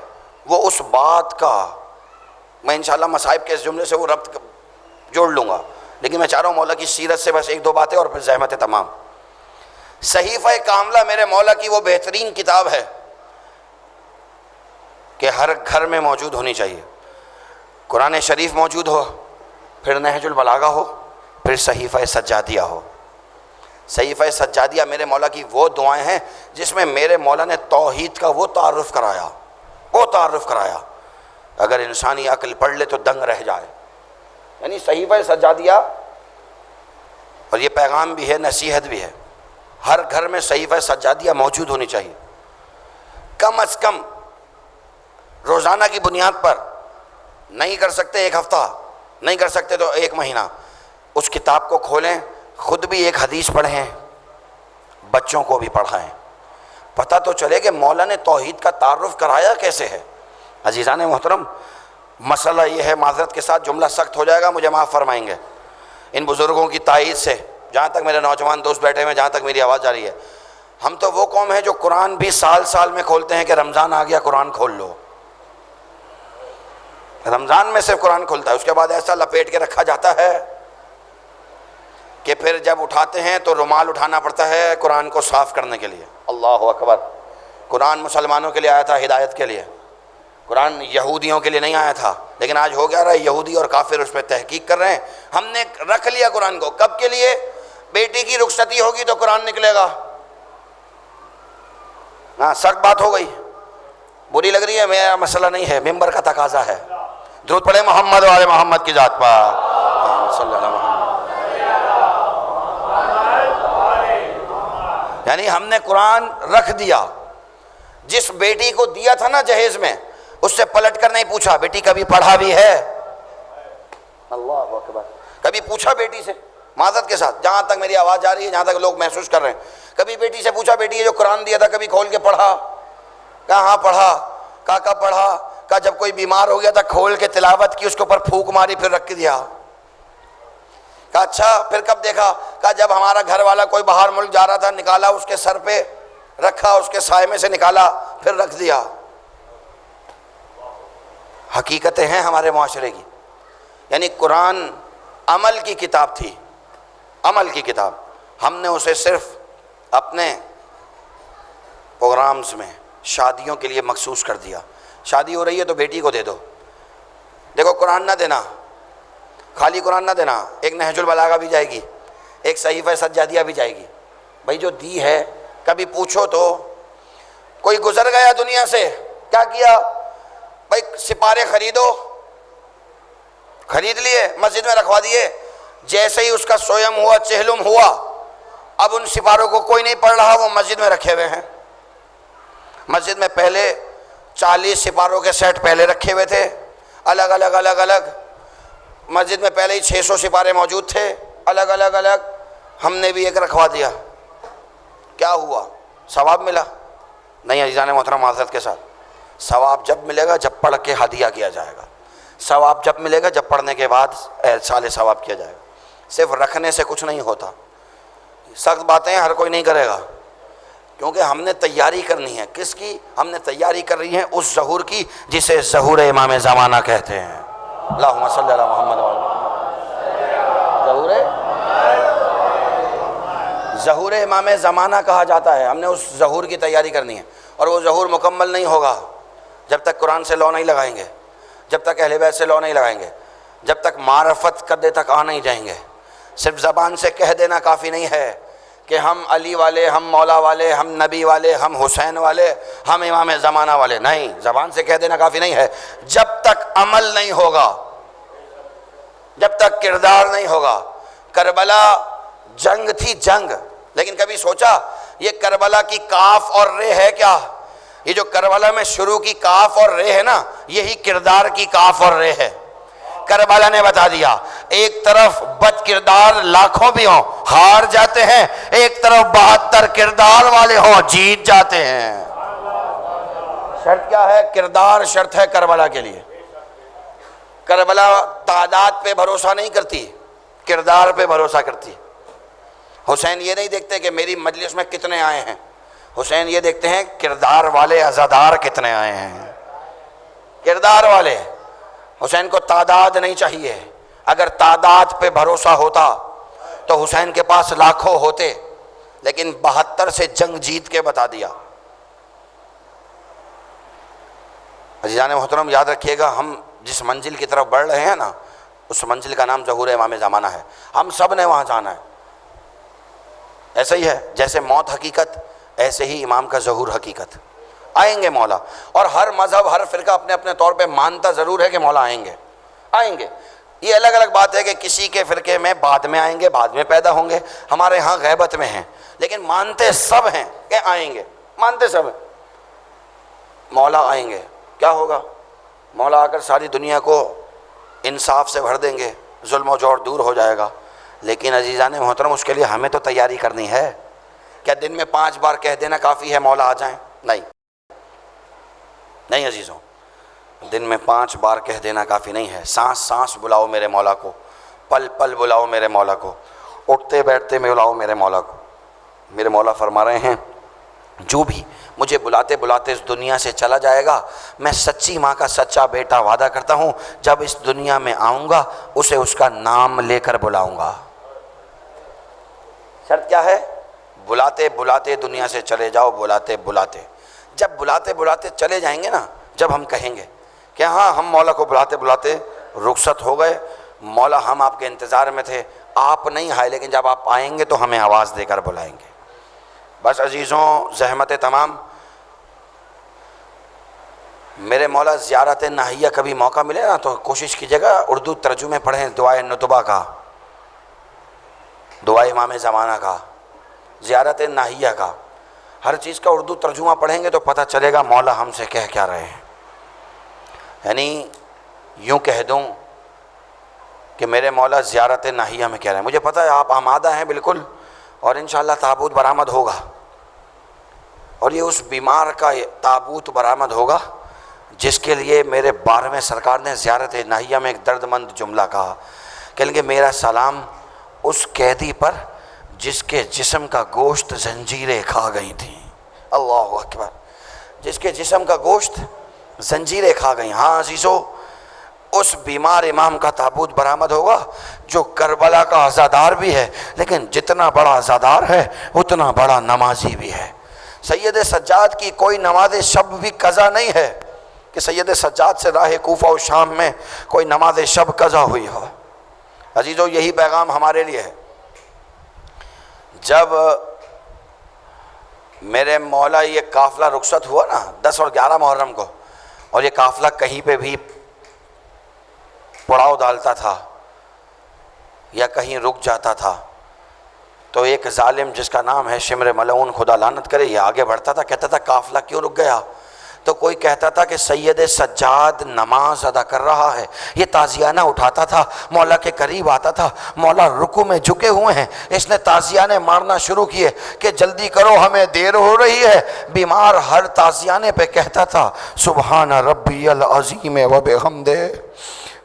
وہ اس بات کا، میں انشاءاللہ مصائب کے اس جملے سے وہ ربط جوڑ لوں گا، لیکن میں چاہ رہا ہوں مولا کی سیرت سے بس ایک دو باتیں اور پھر زحمت تمام۔ صحیفہ کاملہ میرے مولا کی وہ بہترین کتاب ہے کہ ہر گھر میں موجود ہونی چاہیے۔ قرآن شریف موجود ہو، پھر نہج البلاغہ ہو، پھر صحیفہ سجادیہ ہو۔ صحیفہ سجادیہ میرے مولا کی وہ دعائیں ہیں جس میں میرے مولا نے توحید کا وہ تعارف کرایا، وہ تعارف کرایا، اگر انسانی عقل پڑھ لے تو دنگ رہ جائے۔ یعنی صحیفہ سجادیہ، اور یہ پیغام بھی ہے، نصیحت بھی ہے، ہر گھر میں صحیفہ سجادیہ موجود ہونی چاہیے۔ کم از کم روزانہ کی بنیاد پر، نہیں کر سکتے ایک ہفتہ، نہیں کر سکتے تو ایک مہینہ، اس کتاب کو کھولیں، خود بھی ایک حدیث پڑھیں، بچوں کو بھی پڑھائیں، پتہ تو چلے کہ مولا نے توحید کا تعارف کرایا کیسے ہے۔ عزیزان محترم، مسئلہ یہ ہے، معذرت کے ساتھ جملہ سخت ہو جائے گا، مجھے معاف فرمائیں گے، ان بزرگوں کی تائید سے، جہاں تک میرے نوجوان دوست بیٹھے ہوئے، جہاں تک میری آواز جا رہی ہے، ہم تو وہ قوم ہے جو قرآن بھی سال سال میں کھولتے ہیں کہ رمضان آ گیا قرآن کھول لو، رمضان میں صرف قرآن کھلتا ہے، اس کے بعد ایسا لپیٹ کے رکھا جاتا ہے کہ پھر جب اٹھاتے ہیں تو رومال اٹھانا پڑتا ہے قرآن کو صاف کرنے کے لیے۔ اللہ اکبر۔ قرآن مسلمانوں کے لیے آیا تھا، ہدایت کے لیے، قرآن یہودیوں کے لیے نہیں آیا تھا، لیکن آج ہو گیا رہا ہے، یہودی اور کافر اس پہ تحقیق کر رہے ہیں۔ ہم نے رکھ لیا قرآن کو، کب کے لیے؟ بیٹی کی رخصتی ہوگی تو قرآن نکلے گا۔ ہاں سخت بات ہو گئی، بری لگ رہی ہے، میرا مسئلہ نہیں ہے، ممبر کا تقاضا ہے۔ درود پڑھیں محمد و آل محمد کی ذات پر، صلی اللہ علیہ وسلم۔ یعنی ہم نے قرآن رکھ دیا، جس بیٹی کو دیا تھا نا جہیز میں، اس سے پلٹ کر نہیں پوچھا بیٹی کبھی پڑھا بھی ہے؟ اللہ اکبر۔ کبھی پوچھا بیٹی سے؟ معذرت کے ساتھ، جہاں تک میری آواز جا رہی ہے، جہاں تک لوگ محسوس کر رہے ہیں، کبھی بیٹی سے پوچھا بیٹی یہ جو قرآن دیا تھا کبھی کھول کے پڑھا؟ کہاں پڑھا؟ کب پڑھا؟ کہا جب کوئی بیمار ہو گیا تھا کھول کے تلاوت کی، اس کے اوپر پھونک ماری پھر رکھ دیا۔ کہا اچھا پھر کب دیکھا؟ کہا جب ہمارا گھر والا کوئی باہر ملک جا رہا تھا، نکالا اس کے سر پہ رکھا، اس کے سائے میں سے نکالا، پھر رکھ دیا۔ حقیقتیں ہیں ہمارے معاشرے کی۔ یعنی قرآن عمل کی کتاب تھی، عمل کی کتاب، ہم نے اسے صرف اپنے پروگرامز میں شادیوں کے لیے مخصوص کر دیا۔ شادی ہو رہی ہے تو بیٹی کو دے دو۔ دیکھو قرآن نہ دینا، خالی قرآن نہ دینا، ایک نہج البلاغہ بھی جائے گی، ایک صحیفہ سجادیہ بھی جائے گی۔ بھائی جو دی ہے کبھی پوچھو تو، کوئی گزر گیا دنیا سے، کیا کیا؟ بھائی سپارے خریدو، خرید لیے، مسجد میں رکھوا دیے، جیسے ہی اس کا سویم ہوا، چہلم ہوا، اب ان سپاروں کو کوئی نہیں پڑھ رہا، وہ مسجد میں رکھے ہوئے ہیں۔ مسجد میں پہلے 40 سپاروں کے سیٹ پہلے رکھے ہوئے تھے، الگ الگ الگ الگ۔ مسجد میں پہلے ہی 600 سپارے موجود تھے، الگ الگ الگ، ہم نے بھی ایک رکھوا دیا۔ کیا ہوا؟ ثواب ملا؟ نہیں عزیزان محترم، معذرت کے ساتھ، ثواب جب ملے گا جب پڑھ کے ہدیہ کیا جائے گا، ثواب جب ملے گا جب پڑھنے کے بعد احسان ثواب کیا جائے گا۔ صرف رکھنے سے کچھ نہیں ہوتا۔ سخت باتیں ہر کوئی نہیں کرے گا، کیونکہ ہم نے تیاری کرنی ہے۔ کس کی؟ ہم نے تیاری کر رہی ہے اس ظہور کی جسے ظہور امام زمانہ کہتے ہیں۔ اللہم صلی علی محمد وعلی محمد۔ ظہور امام زمانہ کہا جاتا ہے۔ ہم نے اس ظہور کی تیاری کرنی ہے، اور وہ ظہور مکمل نہیں ہوگا جب تک قرآن سے لو نہیں لگائیں گے، جب تک اہل بیت سے لو نہیں لگائیں گے، جب تک معرفت قدے تک آ نہیں جائیں گے۔ صرف زبان سے کہہ دینا کافی نہیں ہے کہ ہم علی والے، ہم مولا والے، ہم نبی والے، ہم حسین والے، ہم امام زمانہ والے، نہیں، زبان سے کہہ دینا کافی نہیں ہے۔ جب تک عمل نہیں ہوگا، جب تک کردار نہیں ہوگا۔ کربلا جنگ تھی، جنگ، لیکن کبھی سوچا یہ کربلا کی کاف اور رے ہے کیا؟ یہ جو کربلا میں شروع کی کاف اور رے ہے نا، یہی کردار کی کاف اور رے ہے۔ کربلا نے بتا دیا، ایک طرف بد کردار لاکھوں بھی ہوں ہار جاتے ہیں، ایک طرف 72 کردار والے ہوں جیت جاتے ہیں۔ شرط کیا ہے؟ کردار شرط ہے کربلا کے لیے۔ کربلا تعداد پہ بھروسہ نہیں کرتی، کردار پہ بھروسہ کرتی۔ حسین یہ نہیں دیکھتے کہ میری مجلس میں کتنے آئے ہیں، حسین یہ دیکھتے ہیں کردار والے عزادار کتنے آئے ہیں، کردار والے۔ حسین کو تعداد نہیں چاہیے۔ اگر تعداد پہ بھروسہ ہوتا تو حسین کے پاس لاکھوں ہوتے، لیکن 72 سے جنگ جیت کے بتا دیا۔ عزیزان محترم یاد رکھیے گا، ہم جس منزل کی طرف بڑھ رہے ہیں نا، اس منزل کا نام ظہور امام زمانہ ہے۔ ہم سب نے وہاں جانا ہے۔ ایسا ہی ہے جیسے موت حقیقت، ایسے ہی امام کا ظہور حقیقت۔ آئیں گے مولا، اور ہر مذہب، ہر فرقہ اپنے اپنے طور پہ مانتا ضرور ہے کہ مولا آئیں گے، آئیں گے۔ یہ الگ الگ بات ہے کہ کسی کے فرقے میں بعد میں آئیں گے، بعد میں پیدا ہوں گے، ہمارے ہاں غیبت میں ہیں، لیکن مانتے سب ہیں کہ آئیں گے، مانتے سب ہیں۔ مولا آئیں گے، کیا ہوگا؟ مولا آ کر ساری دنیا کو انصاف سے بھر دیں گے، ظلم و جور دور ہو جائے گا۔ لیکن عزیزان محترم اس کے لیے ہمیں تو تیاری کرنی ہے۔ کیا دن میں 5 بار کہہ دینا کافی ہے مولا آ جائیں؟ نہیں، نہیں عزیزوں، دن میں 5 بار کہہ دینا کافی نہیں ہے۔ سانس سانس بلاؤ میرے مولا کو، پل پل بلاؤ میرے مولا کو، اٹھتے بیٹھتے میں بلاؤ میرے مولا کو۔ میرے مولا فرما رہے ہیں، جو بھی مجھے بلاتے بلاتے اس دنیا سے چلا جائے گا، میں سچی ماں کا سچا بیٹا وعدہ کرتا ہوں، جب اس دنیا میں آؤں گا اسے اس کا نام لے کر بلاؤں گا۔ شرط کیا ہے؟ بلاتے بلاتے دنیا سے چلے جاؤ، بلاتے بلاتے۔ جب بلاتے بلاتے چلے جائیں گے نا، جب ہم کہیں گے کہ ہاں ہم مولا کو بلاتے بلاتے رخصت ہو گئے، مولا ہم آپ کے انتظار میں تھے، آپ نہیں آئے، لیکن جب آپ آئیں گے تو ہمیں آواز دے کر بلائیں گے۔ بس عزیزوں، زحمت تمام، میرے مولا زیارت ناہیہ کبھی موقع ملے نا تو کوشش کیجیے گا اردو ترجمے پڑھیں، دعائے نطبہ کا، دعائے امام زمانہ کا، زیارت ناہیہ کا، ہر چیز کا اردو ترجمہ پڑھیں گے تو پتہ چلے گا مولا ہم سے کہہ کیا رہے ہیں۔ یعنی یوں کہہ دوں کہ میرے مولا زیارت ناہیہ میں کہہ رہے ہیں، مجھے پتہ ہے آپ آمادہ ہیں بالکل، اور انشاءاللہ تابوت برآمد ہوگا، اور یہ اس بیمار کا تابوت برآمد ہوگا جس کے لیے میرے 12ویں سرکار نے زیارت ناہیہ میں ایک درد مند جملہ کہا، کہیں گے میرا سلام اس قیدی پر جس کے جسم کا گوشت زنجیریں کھا گئی تھیں۔ اللہ اکبر، جس کے جسم کا گوشت زنجیریں کھا گئی. ہاں عزیزو، اس بیمار امام کا تابوت برآمد ہوگا جو کربلا کا عزادار بھی ہے، لیکن جتنا بڑا عزادار ہے اتنا بڑا نمازی بھی ہے. سید سجاد کی کوئی نماز شب بھی قضا نہیں ہے کہ سید سجاد سے راہ کوفہ و شام میں کوئی نماز شب قضا ہوئی ہو. عزیزو، یہی پیغام ہمارے لیے ہے. جب میرے مولا یہ قافلہ رخصت ہوا نا 10 اور 11 محرم کو، اور یہ قافلہ کہیں پہ بھی پڑاؤ ڈالتا تھا یا کہیں رک جاتا تھا، تو ایک ظالم جس کا نام ہے شمر ملعون، خدا لعنت کرے، یہ آگے بڑھتا تھا، کہتا تھا قافلہ کیوں رک گیا؟ تو کوئی کہتا تھا کہ سید سجاد نماز ادا کر رہا ہے. یہ تازیانہ اٹھاتا تھا، مولا کے قریب آتا تھا، مولا رکوع میں جھکے ہوئے ہیں، اس نے تازیانے مارنا شروع کیے کہ جلدی کرو ہمیں دیر ہو رہی ہے. بیمار ہر تازیانے پہ کہتا تھا سبحان ربی العظیم و بحمدہ،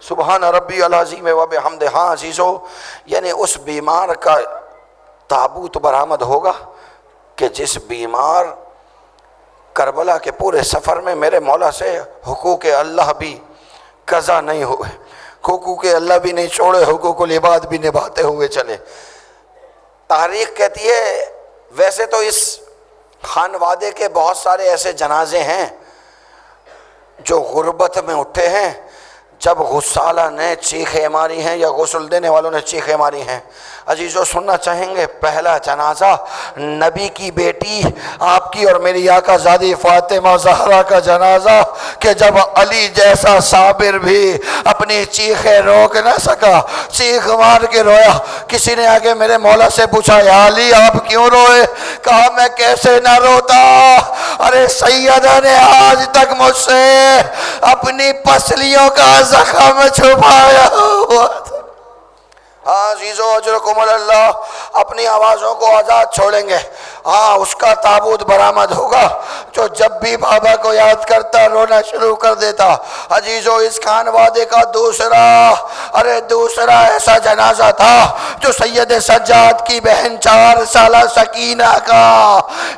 سبحان ربی العظیم و بحمدہ. ہاں عزیزو، یعنی اس بیمار کا تابوت برآمد ہوگا کہ جس بیمار کربلا کے پورے سفر میں میرے مولا سے حقوق اللہ بھی قضا نہیں ہوئے، حقوق اللہ بھی نہیں چھوڑے، حقوق العباد بھی نبھاتے ہوئے چلے. تاریخ کہتی ہے، ویسے تو اس خانوادے کے بہت سارے ایسے جنازے ہیں جو غربت میں اٹھے ہیں جب غسالہ نے چیخیں ماری ہیں یا غسل دینے والوں نے چیخیں ماری ہیں. عزیزو، سننا چاہیں گے پہلا جنازہ نبی کی بیٹی آپ کی اور میری آقا زادی فاطمہ زہرا کا جنازہ، کہ جب علی جیسا صابر بھی اپنی چیخیں روک نہ سکا، چیخ مار کے رویا. کسی نے آگے میرے مولا سے پوچھا یا علی آپ کیوں روئے؟ کہا میں کیسے نہ روتا، ارے سیدہ نے آج تک مجھ سے اپنی پسلیوں کا زخم چھپایا ہوا تھا. ہاں عزیزو، اجرکم اللہ، اپنی آوازوں کو آزاد چھوڑیں گے. ہاں اس کا تابوت برآمد ہوگا جو جب بھی بابا کو یاد کرتا رونا شروع کر دیتا. عزیزو، اس خانوادے کا دوسرا ایسا جنازہ تھا جو سید سجاد کی بہن 4 سالہ سکینہ کا،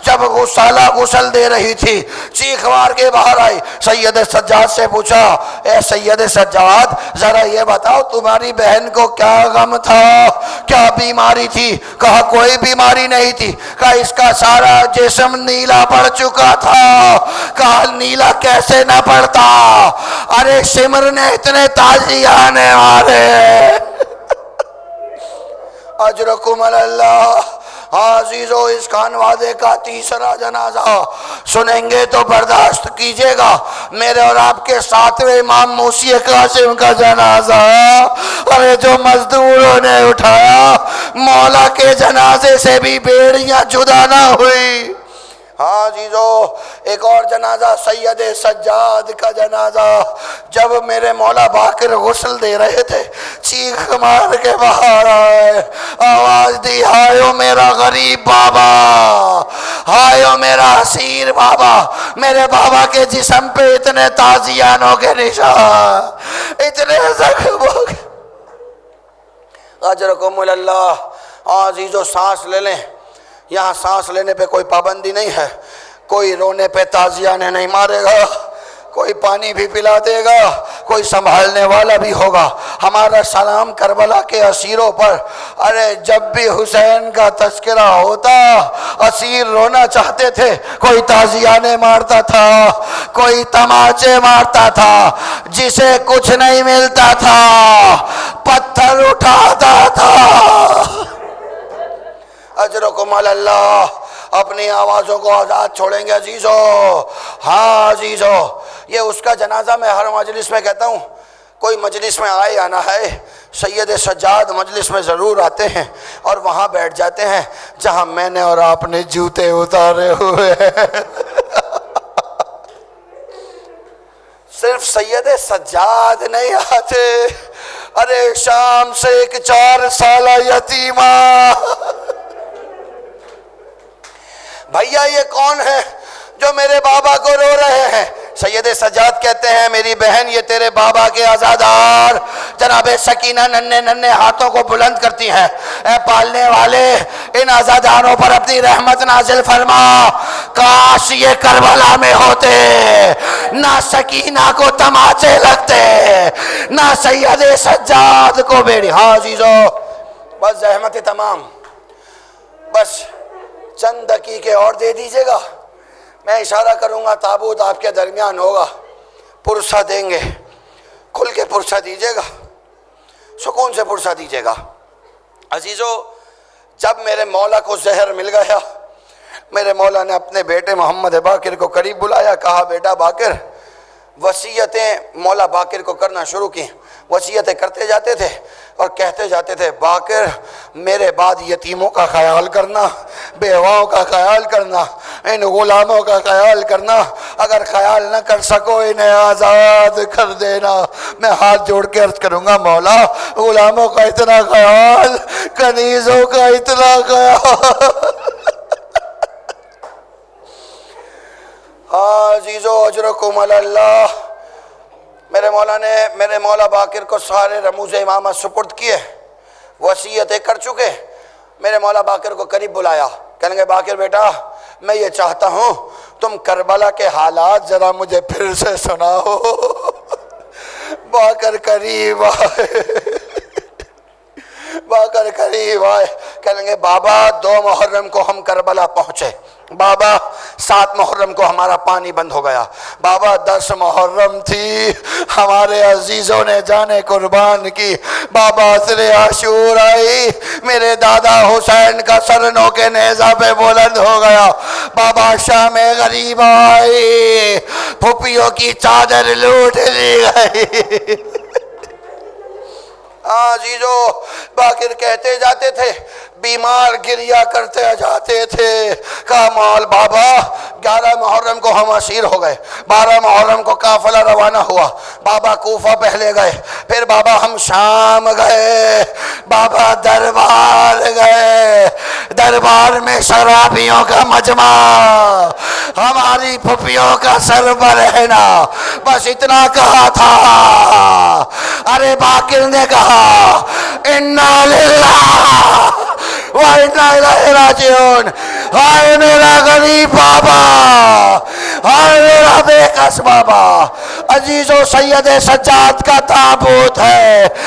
جب غسالہ غسل دے رہی تھی چیخ مار کے باہر آئی. سید سجاد سے پوچھا اے سید سجاد ذرا یہ بتاؤ تمہاری بہن کو کیا غم تھا، کیا بیماری تھی؟ کہا کوئی بیماری نہیں تھی. کہا اس کا سارا جسم نیلا پڑ چکا تھا. کہا نیلا کیسے نہ پڑتا؟ ارے شمر نے اتنے تازیانے مارے. اجرکم اللہ. ہاں عزیزو، اس خانوادے کا تیسرا جنازہ سنیں گے تو برداشت کیجئے گا. میرے اور آپ کے 7ویں امام موسی قاسم کا جنازہ، ارے جو مزدوروں نے اٹھایا، مولا کے جنازے سے بھی بیڑیاں جدا نہ ہوئی. ہاں عزیزو، ایک اور جنازہ سید سجاد کا جنازہ، جب میرے مولا باقر غسل دے رہے تھے چیخ مار کے باہر آئے، آواز دی ہائیو میرا غریب بابا، ہائیو میرا اسیر بابا. میرے بابا کے جسم پہ اتنے تازیانوں کے نشان، اتنے زخم ہو گئے. اجرکم اللہ. عزیزو، سانس لے لیں. یہاں سانس لینے پہ کوئی پابندی نہیں ہے، کوئی رونے پہ تازیانے نہیں مارے گا، کوئی پانی بھی پلا دے گا، کوئی سنبھالنے والا بھی ہوگا. ہمارا سلام کربلا کے اسیروں پر. ارے جب بھی حسین کا تذکرہ ہوتا اسیر رونا چاہتے تھے، کوئی تازیانے مارتا تھا، کوئی تماچے مارتا تھا، جسے کچھ نہیں ملتا تھا پتھر اٹھاتا تھا. اجرکم اللہ. اپنی آوازوں کو آزاد چھوڑیں گے عزیزو. ہاں عزیزو، یہ اس کا جنازہ میں ہر مجلس میں کہتا ہوں، کوئی مجلس میں آئے یا نہ آئے، سید سجاد مجلس میں ضرور آتے ہیں اور وہاں بیٹھ جاتے ہیں جہاں میں نے اور آپ نے جوتے اتارے ہوئے ہیں. صرف سید سجاد نہیں آتے، ارے شام سے ایک 4 سالہ یتیمہ. بھیا یہ کون ہے جو میرے بابا کو رو رہے ہیں؟ سید سجاد کہتے ہیں میری بہن یہ تیرے بابا کے عزادار. جناب سکینہ ننھے ننھے ہاتھوں کو بلند کرتی ہیں، اے پالنے والے ان عزاداروں پر اپنی رحمت نازل فرما. کاش یہ کربلا میں ہوتے، نہ سکینہ کو تماچے لگتے، نہ سید سجاد کو بیڑی۔ ہاں عزیزو بس زحمت تمام، بس چند دقیقے اور دے دیجئے گا، میں اشارہ کروں گا، تابوت آپ کے درمیان ہوگا، پرسہ دیں گے، کھل کے پرسہ دیجئے گا، سکون سے پرسہ دیجئے گا۔ عزیزو جب میرے مولا کو زہر مل گیا، میرے مولا نے اپنے بیٹے محمد باقر کو قریب بلایا، کہا بیٹا باقر، وصیتیں مولا باقر کو کرنا شروع کی، وصیتیں کرتے جاتے تھے اور کہتے جاتے تھے، باقر میرے بعد یتیموں کا خیال کرنا، بیواؤں کا خیال کرنا، ان غلاموں کا خیال کرنا، اگر خیال نہ کر سکو انہیں آزاد کر دینا۔ میں ہاتھ جوڑ کے عرض کروں گا، مولا غلاموں کا اتنا خیال، کنیزوں کا اتنا خیال۔ ہاں عزیزو اجرکم علی اللہ۔ میرے مولا باقر کو سارے رموز امامت سپرد کیے، وصیتیں کر چکے، میرے مولا باقر کو قریب بلایا، کہنے گے باقر بیٹا میں یہ چاہتا ہوں تم کربلا کے حالات ذرا مجھے پھر سے سناؤ۔ باقر قریب آئے، باقر قریب آئے، کہنے گے بابا 2 محرم کو ہم کربلا پہنچے، بابا 7 محرم کو ہمارا پانی بند ہو گیا، بابا 10 محرم تھی ہمارے عزیزوں نے جانے قربان کی، بابا عصر عاشور آئی میرے دادا حسین کا سر نو کے نیزہ پہ بلند ہو گیا، بابا شام غریب آئی پھپھیوں کی چادر لوٹ لی گئی۔ عزیزو باقر کہتے جاتے تھے، بیمار گریا کرتے جاتے تھے، کہا مول بابا 11 محرم کو ہم اسیر ہو گئے، 12 محرم کو قافلہ روانہ ہوا، بابا کوفہ پہلے گئے، پھر بابا ہم شام گئے، بابا دربار گئے، دربار میں شرابیوں کا مجمع، ہماری پھپھیوں کا سربراہنا، بس اتنا کہا تھا۔ ارے باقر نے کہا اِنَّا لِلَّهِ وَإِنَّا إِلَيْهِ راجعون، ہائے میرا غریب بابا، ہائے میرا بے کس بابا۔ عزیزو سید سجاد کا تابوت ہے،